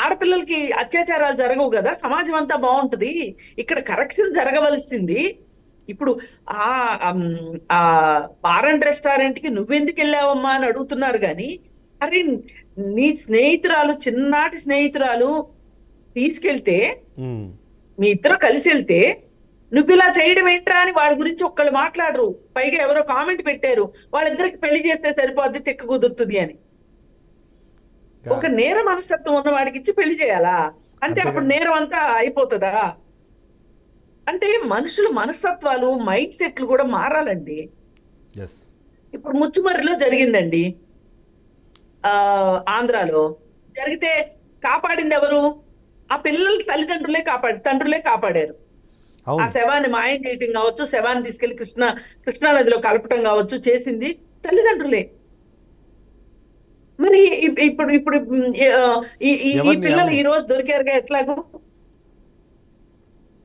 ఆడపిల్లలకి అత్యాచారాలు జరగవు కదా, సమాజం అంతా బాగుంటది. ఇక్కడ కరెక్షన్ జరగవలసింది. ఇప్పుడు ఆ బార్ అండ్ రెస్టారెంట్ కి నువ్వెందుకు వెళ్ళావమ్మా అని అడుగుతున్నారు కానీ, అరే నీ స్నేహితురాలు చిన్ననాటి స్నేహితురాలు తీసుకెళ్తే మీ ఇద్దరు కలిసి వెళ్తే నువ్వు ఇలా చేయడం ఏంట్రా అని వాడి గురించి ఒక్కళ్ళు మాట్లాడరు. పైగా ఎవరో కామెంట్ పెట్టారు, వాళ్ళిద్దరికి పెళ్లి చేస్తే సరిపోద్ది, తిక్క కుదురుతుంది అని. ఒక నేర మనస్తత్వం ఉన్న వాడికి ఇచ్చి పెళ్లి చేయాలా అంటే అప్పుడు నేరం అంతా అయిపోతుందా? అంటే మనుషుల మనస్తత్వాలు, మైండ్ సెట్లు కూడా మారాలండి. ఇప్పుడు ముచ్చుమర్రిలో జరిగిందండి, ఆంధ్రాలో జరిగితే కాపాడింది ఎవరు? ఆ పిల్లల తల్లిదండ్రులే తండ్రులే కాపాడారు. ఆ శవాన్ని మాయం చేయటం కావచ్చు, శవాన్ని తీసుకెళ్లి కృష్ణానదిలో కలపటం కావచ్చు, చేసింది తల్లిదండ్రులే. మరి ఇప్పుడు ఈ పిల్లలు ఈ రోజు దొరికారుగా ఎట్లాగో.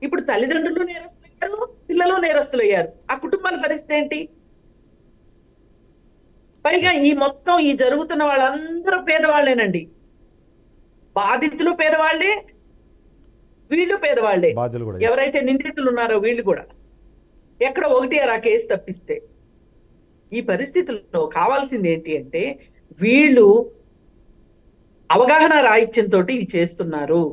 ఇప్పుడు తల్లిదండ్రులు నేరస్తులయ్యారు, పిల్లలు నేరస్తులయ్యారు. ఆ కుటుంబాల పరిస్థితి ఏంటి? పైగా ఈ మొత్తం ఈ జరుగుతున్న వాళ్ళందరూ పేదవాళ్లేనండి. బాధితులు పేదవాళ్లే, వీళ్ళు పేదవాళ్లే. ఎవరైతే నిందితులు ఉన్నారో వీళ్ళు కూడా ఎక్కడ ఒకటి ఆ కేసు తప్పిస్తే. ఈ పరిస్థితుల్లో కావాల్సింది ఏంటి అంటే, వీళ్ళు అవగాహన రాహిత్యంతో ఇవి చేస్తున్నారు.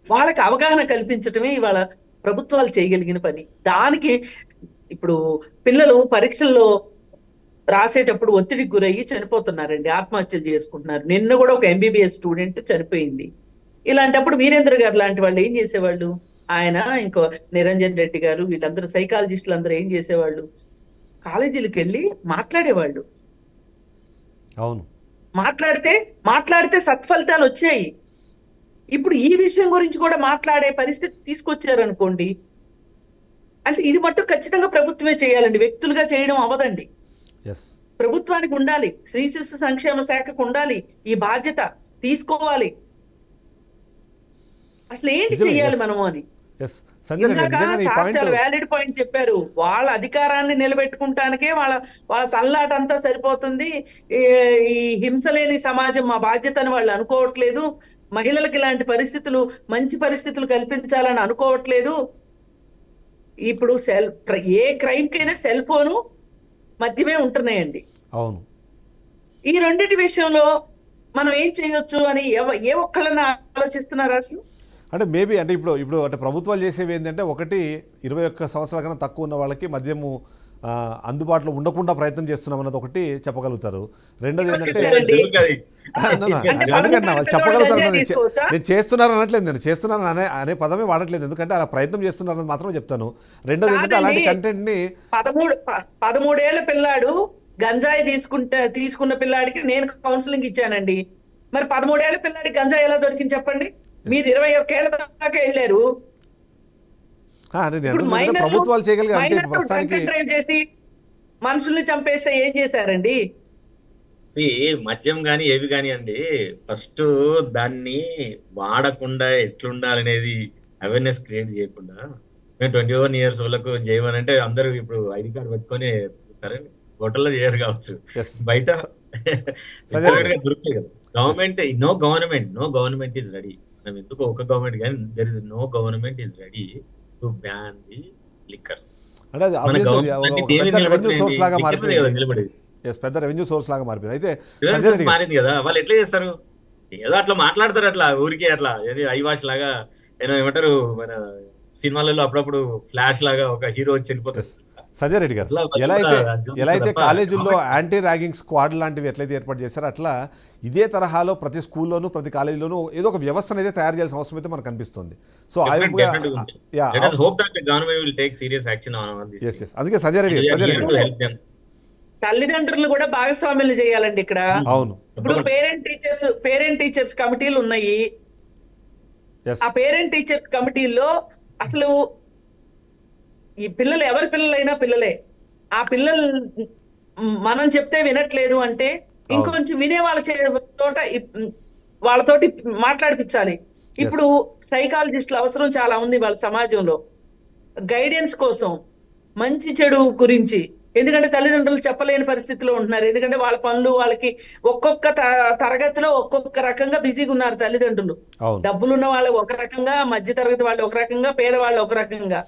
వాళ్ళకి అవగాహన కల్పించటమే ఇవాళ ప్రభుత్వాలు చేయగలిగిన పని. దానికి ఇప్పుడు పిల్లలు పరీక్షల్లో రాసేటప్పుడు ఒత్తిడికి గురయ్యి చనిపోతున్నారండి, ఆత్మహత్యలు చేసుకుంటున్నారు. నిన్న కూడా ఒక MBBS స్టూడెంట్ చనిపోయింది. ఇలాంటప్పుడు వీరేంద్ర గారు లాంటి వాళ్ళు ఏం చేసేవాళ్ళు? ఆయన, ఇంకో నిరంజన్ రెడ్డి గారు, వీళ్ళందరూ సైకాలజిస్టులు అందరూ ఏం చేసేవాళ్ళు? కాలేజీలకు వెళ్ళి మాట్లాడేవాళ్ళు. అవును, మాట్లాడితే సత్ఫలితాలు వచ్చాయి. ఇప్పుడు ఈ విషయం గురించి కూడా మాట్లాడే పరిస్థితి తీసుకొచ్చారనుకోండి, అంటే ఇది మట్టు ఖచ్చితంగా ప్రభుత్వమే చేయాలండి, వ్యక్తులుగా చేయడం అవ్వదండి. ప్రభుత్వానికి ఉండాలి, స్త్రీ శిశు సంక్షేమ శాఖకు ఉండాలి, ఈ బాధ్యత తీసుకోవాలి. అసలు ఏంటి చెయ్యాలి మనము అని. వ్యాలిడ్ పాయింట్ చెప్పారు. వాళ్ళ అధికారాన్ని నిలబెట్టుకుంటానికే వాళ్ళ తల్లాటంతా సరిపోతుంది. ఈ హింస లేని సమాజం మా బాధ్యత అని వాళ్ళు అనుకోవట్లేదు. మహిళలకు ఇలాంటి పరిస్థితులు, మంచి పరిస్థితులు కల్పించాలని అనుకోవట్లేదు. ఇప్పుడు ఏ క్రైమ్ కైనా సెల్ ఫోను, మద్యమే ఉంటున్నాయండి. అవును, ఈ రెండింటి విషయంలో మనం ఏం చేయొచ్చు అని ఏ ఒక్కళ్ళని ఆలోచిస్తున్నారు అసలు? అంటే మేబీ అంటే ఇప్పుడు అంటే ప్రభుత్వాలు చేసేవి ఏంటంటే, ఒకటి 21 సంవత్సరాల కన్నా తక్కువ ఉన్న వాళ్ళకి మద్యము అందుబాటులో ఉండకుండా ప్రయత్నం చేస్తున్నాం అన్నది ఒకటి చెప్పగలుగుతారు. రెండోది ఏంటంటే చెప్పగలుగుతారు, నేను చేస్తున్నాను అనట్లేదు, నేను చేస్తున్నాను అనే పదమే వాడట్లేదు, ఎందుకంటే అలా ప్రయత్నం చేస్తున్నారని మాత్రమే చెప్తాను. రెండోది ఏంటంటే అలాంటి కంటెంట్ ని 13 ఏళ్ల పిల్లాడు గంజాయి తీసుకున్న పిల్లాడికి నేను కౌన్సిలింగ్ ఇచ్చానండి. మరి 13 ఏళ్ల పిల్లాడికి గంజాయి ఎలా దొరికింది చెప్పండి? మీరు 21 ఏళ్ల దాకా వెళ్ళారు. ప్రభుత్వాలు చేసి మనుషుల్ని చంపేస్తే ఏం చేశారండి? మద్యం గాని ఏవి కాని అండి, ఫస్ట్ దాన్ని వాడకుండా ఎట్లుండాలనేది అవేర్నెస్ క్రియేట్ చేయకుండా, మేము 21 years వాళ్ళకు చేయమని అంటే అందరూ ఇప్పుడు ID కార్డు పెట్టుకొని హోటల్లో చేయరు కావచ్చు, బయట దొరుకుతాయి కదా. No government is ready. మనం ఎందుకు ఒక గవర్నమెంట్ కానీ there is no government is ready to ban the liquor. పెద్ద రెవెన్యూ సోర్స్ లాగా మారిపోయింది. అయితే మారింది కదా, వాళ్ళు ఎట్లా చేస్తారు? ఏదో అట్లా మాట్లాడతారు, అట్లా ఊరికే అట్లా ఐవాష్ లాగా, ఏమంటారు మన సినిమాలలో అప్పుడప్పుడు ఫ్లాష్ లాగా ఒక హీరో వచ్చి వెళ్ళిపోతారు. సంజయ్ రెడ్డి గారు, ఎలా అయితే కాలేజీల్లో యాంటీ ర్యాగింగ్ స్క్వాడ్ లాంటివి ఎట్లయితే ఏర్పాటు చేశారో, అట్లా ఇదే తరహాలో ప్రతి స్కూల్లోనూ ప్రతి కాలేజీలోనూ ఏదో ఒక వ్యవస్థను అయితే తయారు చేయాల్సిన అవసరం అయితే మనకు కనిపిస్తుంది. సో అందుకే సంజయ్ రెడ్డి తల్లిదండ్రులు కూడా భాగస్వామ్యులు చేయాలండి ఇక్కడ. అవును, ఇప్పుడు పేరెంట్ టీచర్స్ కమిటీలు ఉన్నాయి. ఆ పేరెంట్ టీచర్స్ కమిటీల్లో అసలు ఈ పిల్లలు ఎవరి పిల్లలైనా పిల్లలే. ఆ పిల్లలు మనం చెప్తే వినట్లేదు అంటే ఇంకొంచెం వినే వాళ్ళతోటి మాట్లాడిపించాలి. ఇప్పుడు సైకాలజిస్టుల అవసరం చాలా ఉంది వాళ్ళ సమాజంలో, గైడెన్స్ కోసం, మంచి చెడు గురించి. ఎందుకంటే తల్లిదండ్రులు చెప్పలేని పరిస్థితిలో ఉంటున్నారు. ఎందుకంటే వాళ్ళ పనులు, వాళ్ళకి ఒక్కొక్క తరగతిలో ఒక్కొక్క రకంగా బిజీగా ఉన్నారు తల్లిదండ్రులు. డబ్బులున్న వాళ్ళు ఒక రకంగా, మధ్య తరగతి వాళ్ళు ఒక రకంగా, పేదవాళ్ళు ఒక రకంగా.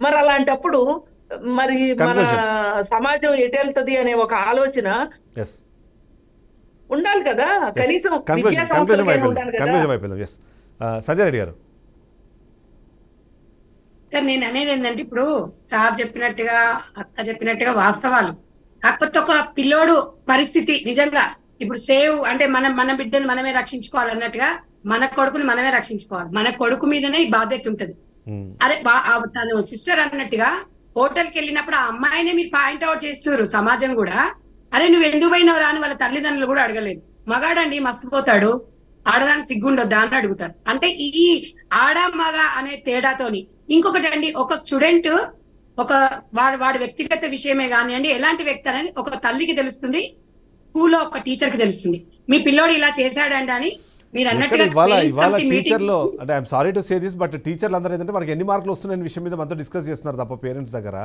మరి అలాంటప్పుడు మరి మన సమాజం ఎటెళ్తది అనే ఒక ఆలోచన ఉండాలి కదా. కనీసం సంజయ్ రెడ్డి గారు, సార్ నేను అనేది ఏంటంటే ఇప్పుడు సార్ చెప్పినట్టుగా అక్క చెప్పినట్టుగా వాస్తవాలు, కాకపోతే ఒక పిల్లోడు పరిస్థితి నిజంగా ఇప్పుడు సేవ్ అంటే మన బిడ్డను మనమే రక్షించుకోవాలన్నట్టుగా మన కొడుకుని మనమే రక్షించుకోవాలి. మన కొడుకు మీదనే ఈ బాధ్యత ఉంటది. అరే తను సిస్టర్ అన్నట్టుగా హోటల్కి వెళ్ళినప్పుడు ఆ అమ్మాయినే మీరు పాయింట్ అవుట్ చేస్తున్నారు సమాజం కూడా. అరే నువ్వు ఎందుకు పోయినావు అని వాళ్ళ తల్లిదండ్రులు కూడా అడగలేదు. మగాడండి మస్తుపోతాడు, ఆడదానికి సిగ్గుండొద్దా అని అడుగుతారు. అంటే ఈ ఆడ మగ అనే తేడాతోని ఇంకొకటి అండి, ఒక స్టూడెంట్ ఒక వాడి వ్యక్తిగత విషయమే కానివ్వండి, ఎలాంటి వ్యక్తి అనేది ఒక తల్లికి తెలుస్తుంది, స్కూల్లో ఒక టీచర్ కి తెలుస్తుంది. మీ పిల్లోడు ఇలా చేశాడండి అని మీరు అన్నట్టుగా ఇవాళ టీచర్లో అంటే I'm sorry to say this, but టీచర్లు అందరూ ఏంటంటే మనకి ఎన్ని మార్కులు వస్తున్నాయనే విషయం మీద మనతో డిస్కస్ చేస్తున్నారు తప్ప పేరెంట్స్ దగ్గర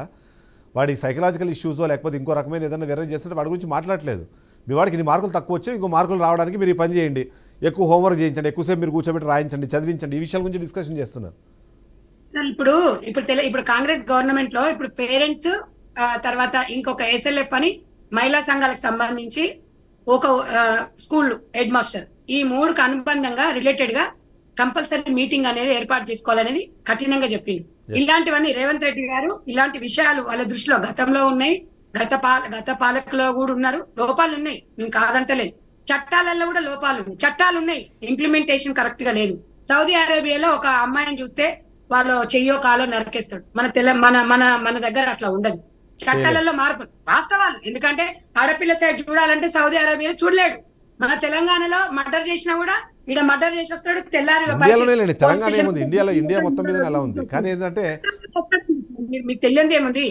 వాడి సైకలాజికల్ ఇష్యూసో లేకపోతే ఇంకో రకమైన ఏదైనా వేరే చేస్తుంటే వాడి గురించి మాట్లాడలేదు. మీ వాడికి ఇన్ని మార్కులు తక్కువ వచ్చాయి, ఇంకో మార్కులు రావడానికి మీరు ఈ పని చేయండి, ఎక్కువ హోంవర్క్ చేయించండి, ఎక్కువసేపు మీరు కూర్చోబెట్టి రాయించండి, చదివించండి, ఈ విషయాల గురించి డిస్కషన్ చేస్తున్నారు. సార్ ఇప్పుడు కాంగ్రెస్ గవర్నమెంట్ లో ఇప్పుడు పేరెంట్స్ తర్వాత ఇంకొక SLF అని మహిళా సంఘాలకు సంబంధించి ఒక స్కూల్ హెడ్ మాస్టర్, ఈ మూడుకు అనుబంధంగా రిలేటెడ్ గా కంపల్సరీ మీటింగ్ అనేది ఏర్పాటు చేసుకోవాలనేది కఠినంగా చెప్పింది. ఇలాంటివన్నీ రేవంత్ రెడ్డి గారు ఇలాంటి విషయాలు వాళ్ళ దృష్టిలో గతంలో ఉన్నాయి, గత పాలకులో కూడా ఉన్నారు, లోపాలు ఉన్నాయి, మేము కాదంటలేదు. చట్టాలలో కూడా లోపాలు ఉన్నాయి, చట్టాలు ఉన్నాయి, ఇంప్లిమెంటేషన్ కరెక్ట్ గా లేదు. సౌదీ అరేబియాలో ఒక అమ్మాయిని చూస్తే వాళ్ళు చెయ్యో కాలో నరికేస్తాడు. మన దగ్గర అట్లా ఉండదు. చట్టాలలో మార్పు వాస్తవాలు, ఎందుకంటే ఆడపిల్ల సైడ్ చూడాలంటే సౌదీ అరేబియాలో చూడలేడు. మన తెలంగాణలో మర్డర్ చేసినా కూడా ఇక్కడ మర్డర్ చేసి వస్తాడు, తెల్లారి ఇండియా మొత్తం మీద ఎలా ఉంది. కానీ ఏంటంటే మీకు తెలియదు ఏముంది,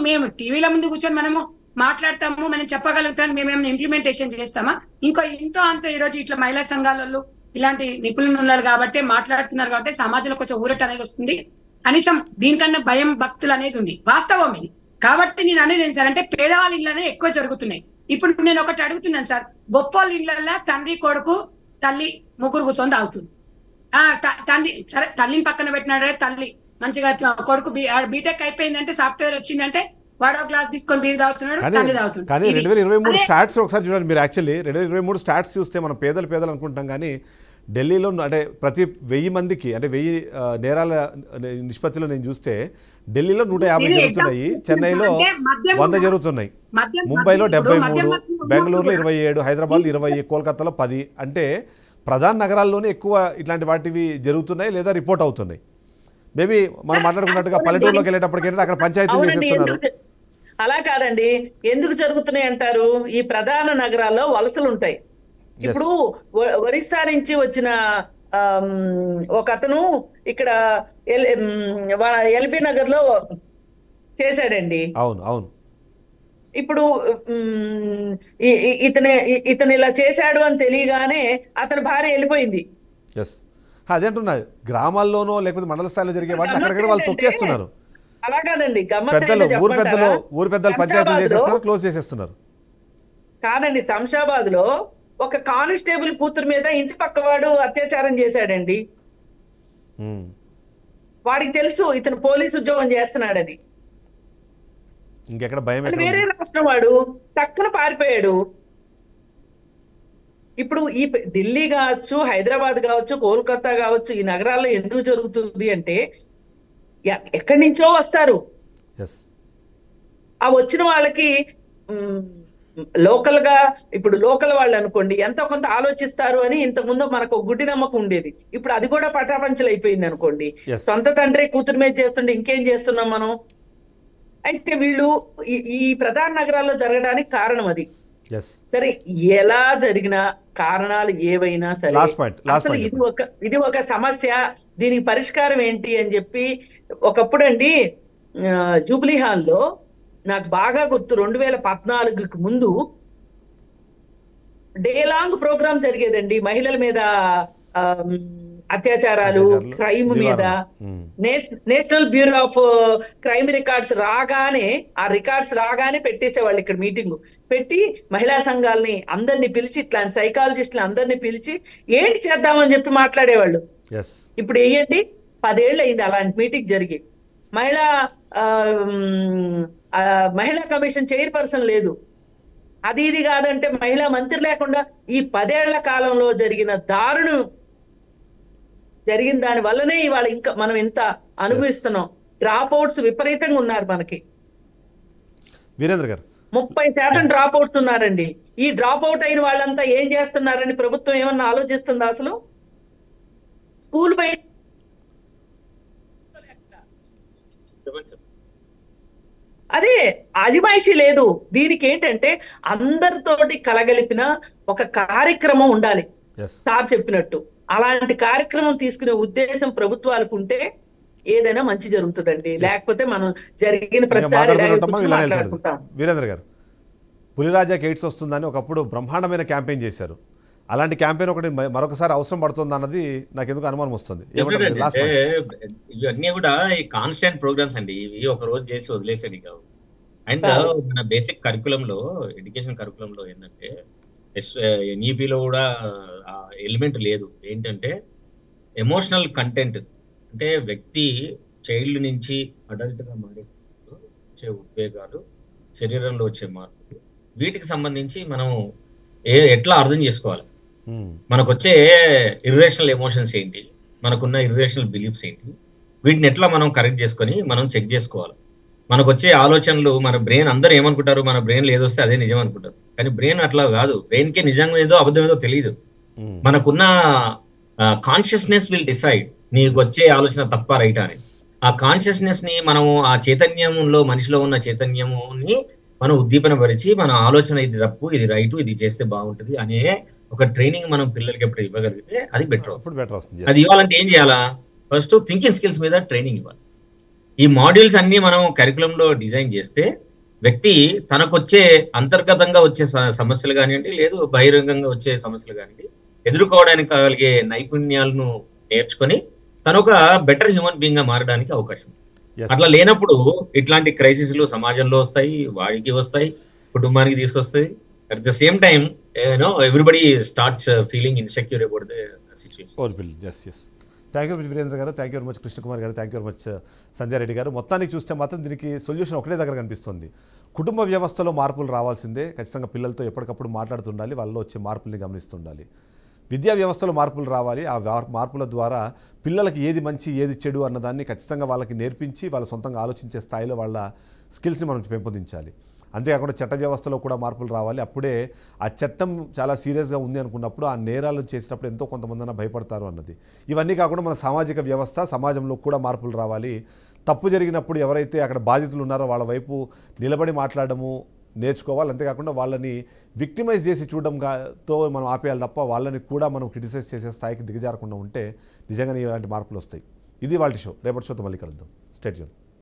మేము టీవీల ముందు కూర్చొని మనము మాట్లాడతాము, మనం చెప్పగలుగుతాం, మేమేమైనా ఇంప్లిమెంటేషన్ చేస్తామా? ఇంతో అంత ఈ రోజు ఇట్లా మహిళా సంఘాలలో ఇలాంటి నిపుణులు ఉన్నారు కాబట్టి మాట్లాడుతున్నారు కాబట్టి సమాజంలో కొంచెం ఊరట అనేది వస్తుంది. కనీసం దీనికన్నా భయం భక్తులు అనేది ఉంది, వాస్తవం ఇది. కాబట్టి నేను అనేది ఏంటి సార్ అంటే పేదవాళ్ళ ఇళ్ళనే ఎక్కువ జరుగుతున్నాయి. ఇప్పుడు నేను ఒకటి అడుగుతున్నాను సార్, గొప్ప వాళ్ళ ఇళ్ళల్లో తండ్రి కొడుకు తల్లి ముగ్గురు కూర్చొని తాగుతుంది. తండ్రి సరే తల్లిని పక్కన పెట్టినాడే, తల్లి మంచిగా కొడుకు బీటెక్ అయిపోయిందంటే సాఫ్ట్వేర్ వచ్చిందంటే వాడు గ్లాస్ తీసుకొని బీర్ తాగుతున్నాడు, తండ్రి తాగుతున్నాడు. కానీ 2023 స్టాట్స్ ఒకసారి చూడండి మీరు. యాక్చువల్లీ 2023 స్టాట్స్ చూస్తే మనం పేదలు అనుకుంటాం, కానీ ఢిల్లీలో అంటే ప్రతి 1000 మందికి అంటే 1000 నేరాల నిష్పత్తిలో నేను చూస్తే ఢిల్లీలో 150 జరుగుతున్నాయి, చెన్నైలో 100 జరుగుతున్నాయి, ముంబైలో 73, బెంగళూరులో 27, హైదరాబాద్లో 20, కోల్కతాలో 10. అంటే ప్రధాన నగరాల్లోనే ఎక్కువ ఇట్లాంటి వాటివి జరుగుతున్నాయి లేదా రిపోర్ట్ అవుతున్నాయి. మేబీ మనం మాట్లాడుకున్నట్టుగా పల్లెటూరులోకి వెళ్ళేటప్పటికైనా అక్కడ పంచాయతీలు చేసేస్తున్నారు. అలా కాదండి, ఎందుకు జరుగుతున్నాయి అంటారు? ఈ ప్రధాన నగరాల్లో వలసలు ఉంటాయి. ఇప్పుడు ఒరిస్సా నుంచి వచ్చిన ఒక అతను ఇక్కడ ఎల్బీ నగర్ లో చేశాడండి. అవును. ఇప్పుడు ఇతను ఇలా చేశాడు అని తెలియగానే అతని భార్య వెళ్ళిపోయింది. అదే అంటున్నా, గ్రామాల్లోనో లేకపోతే మండల స్థాయిలో జరిగే వాటిని అక్కడిక్కడ వాళ్ళు తొక్కేస్తున్నారు. అలా కాదండి, ఊరు పెద్దలు పంచాయతీలు చేసేస్తున్నారు, క్లోజ్ చేసేస్తున్నారు. కాదండి, శంషాబాద్ లో ఒక కానిస్టేబుల్ కూతురు మీద ఇంటి పక్కవాడు అత్యాచారం చేశాడండి. వాడికి తెలుసు ఇతను పోలీసు ఉద్యోగం చేస్తున్నాడని. ఇంకెక్కడ భయం? వేరే రాష్ట్రం వాడు చక్కన పారిపోయాడు. ఇప్పుడు ఈ ఢిల్లీ కావచ్చు, హైదరాబాద్ కావచ్చు, కోల్కతా కావచ్చు, ఈ నగరాల్లో ఎందుకు జరుగుతుంది అంటే ఎక్కడి నుంచో వస్తారు. ఆ వచ్చిన వాళ్ళకి లోకల్ గా, ఇప్పుడు లోకల్ వాళ్ళు అనుకోండి ఎంతో కొంత ఆలోచిస్తారు అని ఇంతకుముందు మనకు గుడ్డి నమ్మకం ఉండేది. ఇప్పుడు అది కూడా పటాపంచలు అయిపోయింది అనుకోండి. సొంత తండ్రి కూతురు మీద చేస్తుంటే ఇంకేం చేస్తున్నాం మనం? అయితే వీళ్ళు ఈ ప్రధాన నగరాల్లో జరగడానికి కారణం అది. సరే, ఎలా జరిగిన కారణాలు ఏవైనా సరే అసలు ఇది ఒక సమస్య, దీనికి పరిష్కారం ఏంటి అని చెప్పి ఒకప్పుడు అండి జూబ్లీ హాల్లో నాకు బాగా గుర్తు, 2014కి ముందు డే లాంగ్ ప్రోగ్రామ్ జరిగేదండి మహిళల మీద అత్యాచారాలు, క్రైమ్ మీద. National bureau of crime records రాగానే పెట్టేసేవాళ్ళు ఇక్కడ మీటింగ్ పెట్టి మహిళా సంఘాలని అందరినీ పిలిచి, ఇట్లాంటి సైకాలజిస్టులు అందరినీ పిలిచి ఏంటి చేద్దామని చెప్పి మాట్లాడేవాళ్ళు. ఇప్పుడు వేయండి 10 ఏళ్ళు అయింది అలాంటి మీటింగ్ జరిగి. మహిళా కమిషన్ చైర్పర్సన్ లేదు, అది ఇది కాదంటే మహిళా మంత్రి లేకుండా ఈ 10 ఏళ్ల కాలంలో జరిగిన దారుణం జరిగిన దాని వల్లనే ఇవాళ ఇంకా మనం ఎంత అనుభవిస్తున్నాం. డ్రాప్ అవుట్స్ విపరీతంగా ఉన్నారు మనకి. వీరేంద్ర గారు 30% డ్రాప్ అవుట్స్ ఉన్నారండి. ఈ డ్రాప్ అవుట్ అయిన వాళ్ళంతా ఏం చేస్తున్నారని ప్రభుత్వం ఏమన్నా ఆలోచిస్తుందా అసలు? స్కూల్ బయట అదే అజమాయిషీ లేదు. దీనికి ఏంటంటే అందరితోటి కలగలిపిన ఒక కార్యక్రమం ఉండాలి. ఎస్ సార్ చెప్పినట్టు అలాంటి కార్యక్రమం తీసుకునే ఉద్దేశం ప్రభుత్వాలకు ఉంటే ఏదైనా మంచి జరుగుతుందండి. లేకపోతే మనం జరిగిన ప్రతిసారి మాట్లాడుకుంటాం. వీరేంద్ర గారు పులిరాజాకి ఎయిడ్స్ వస్తుందని ఒకప్పుడు బ్రహ్మాండమైన క్యాంపెయిన్ చేశారు. అలాంటి క్యాంపెయిన్ ఒకటి మరొకసారి అవసరం పడుతుంది అన్నది నాకు ఎందుకు అనుమానం వస్తుంది. ఇవన్నీ కూడా ఈ కాన్స్టెంట్ ప్రోగ్రామ్స్ అండి. ఇవి ఒక రోజు చేసి వదిలేసేది కావు. అండ్ మన బేసిక్ కరికులంలో ఎడ్యుకేషన్ కరికులంలో ఏంటంటే ఎన్ఈపిలో కూడా ఆ ఎలిమెంట్ లేదు. ఏంటంటే ఎమోషనల్ కంటెంట్, అంటే వ్యక్తి చైల్డ్ నుంచి అడల్ట్ గా మారే వచ్చే ఉద్వేగాలు, శరీరంలో వచ్చే మార్పులు, వీటికి సంబంధించి మనం ఎట్లా అర్థం చేసుకోవాలి, మనకు వచ్చే ఇర్రేషనల్ ఎమోషన్స్ ఏంటి, మనకున్న ఇర్రేషనల్ బిలీఫ్స్ ఏంటి, వీటిని ఎట్లా మనం కరెక్ట్ చేసుకొని మనం చెక్ చేసుకోవాలి. మనకు వచ్చే ఆలోచనలు, మన బ్రెయిన్ అందరూ ఏమనుకుంటారు, మన బ్రెయిన్లో ఏదొస్తే అదే నిజం అనుకుంటారు. కానీ బ్రెయిన్ అట్లా కాదు. బ్రెయిన్ కి నిజంగా ఏదో అబద్ధం ఏదో తెలియదు. మనకున్న కాన్షియస్నెస్ విల్ డిసైడ్ నీకు వచ్చే ఆలోచన తప్ప రైటా అని. ఆ కాన్షియస్నెస్ ని మనము, ఆ చైతన్యంలో మనిషిలో ఉన్న చైతన్యముని మనం ఉద్దీపన పరిచి మన ఆలోచన ఇది తప్పు, ఇది రైటు, ఇది చేస్తే బాగుంటుంది అనే ఒక ట్రైనింగ్ మనం పిల్లలకి ఎప్పుడు ఇవ్వగలిగితే అది బెటర్ అవుతుంది. అది ఇవ్వాలంటే ఏం చేయాలా? ఫస్ట్ థింకింగ్ స్కిల్స్ మీద ట్రైనింగ్ ఇవ్వాలి. ఈ మాడ్యూల్స్ అన్ని మనం కరికులంలో డిజైన్ చేస్తే వ్యక్తి తనకొచ్చే అంతర్గతంగా వచ్చే సమస్యలు కానివ్వండి, లేదు బహిరంగంగా వచ్చే సమస్యలు కానివ్వండి, ఎదుర్కోవడానికి కలిగే నైపుణ్యాలను నేర్చుకొని తను ఒక బెటర్ హ్యూమన్ బీయింగ్ గా మారడానికి అవకాశం. అట్లా లేనప్పుడు ఇట్లాంటి క్రైసిస్లు సమాజంలో వస్తాయి, వాడికి వస్తాయి, కుటుంబానికి తీసుకొస్తాయి. At the same time everybody starts feeling insecure about the situation. Thank you Virendra గారు, thank you very much Krishnakumar గారు, thank you very much Sandhya Reddy గారు. మొత్తానికి చూస్తే మాత్రం దీనికి సొల్యూషన్ ఒకటే దగ్గర కనిపిస్తుంది. కుటుంబ వ్యవస్థలో మార్పులు రావాల్సిందే. ఖచ్చితంగా పిల్లలతో ఎప్పటికప్పుడు మాట్లాడుతుండాలి, వాళ్ళలో వచ్చే మార్పుల్ని గమనిస్తుండాలి. విద్యా వ్యవస్థలో మార్పులు రావాలి. ఆ మార్పుల ద్వారా పిల్లలకి ఏది మంచి ఏది చెడు అన్నదాన్ని ఖచ్చితంగా వాళ్ళకి నేర్పించి వాళ్ళ సొంతంగా ఆలోచించే స్థాయిలో వాళ్ళ స్కిల్స్ని మనం పెంపొందించాలి. అంతేకాకుండా చట్ట వ్యవస్థలో కూడా మార్పులు రావాలి. అప్పుడే ఆ చట్టం చాలా సీరియస్గా ఉంది అనుకున్నప్పుడు ఆ నేరాలు చేసినప్పుడు ఎంతో కొంతమంది భయపడతారు అన్నది. ఇవన్నీ కాకుండా మన సామాజిక వ్యవస్థ, సమాజంలో కూడా మార్పులు రావాలి. తప్పు జరిగినప్పుడు ఎవరైతే అక్కడ బాధితులు ఉన్నారో వాళ్ళ వైపు నిలబడి మాట్లాడము నేర్చుకోవాలి. అంతేకాకుండా వాళ్ళని విక్టిమైజ్ చేసి చూడడంతో మనం ఆపేయాలి తప్ప వాళ్ళని కూడా మనం క్రిటిసైజ్ చేసే స్థాయికి దిగజారకుండా ఉంటే నిజంగానే ఇలాంటి మార్పులు వస్తాయి. ఇది వాళ్ళ షో. రేపటి షోతో మళ్ళీ కలుద్దాం. Stay tune.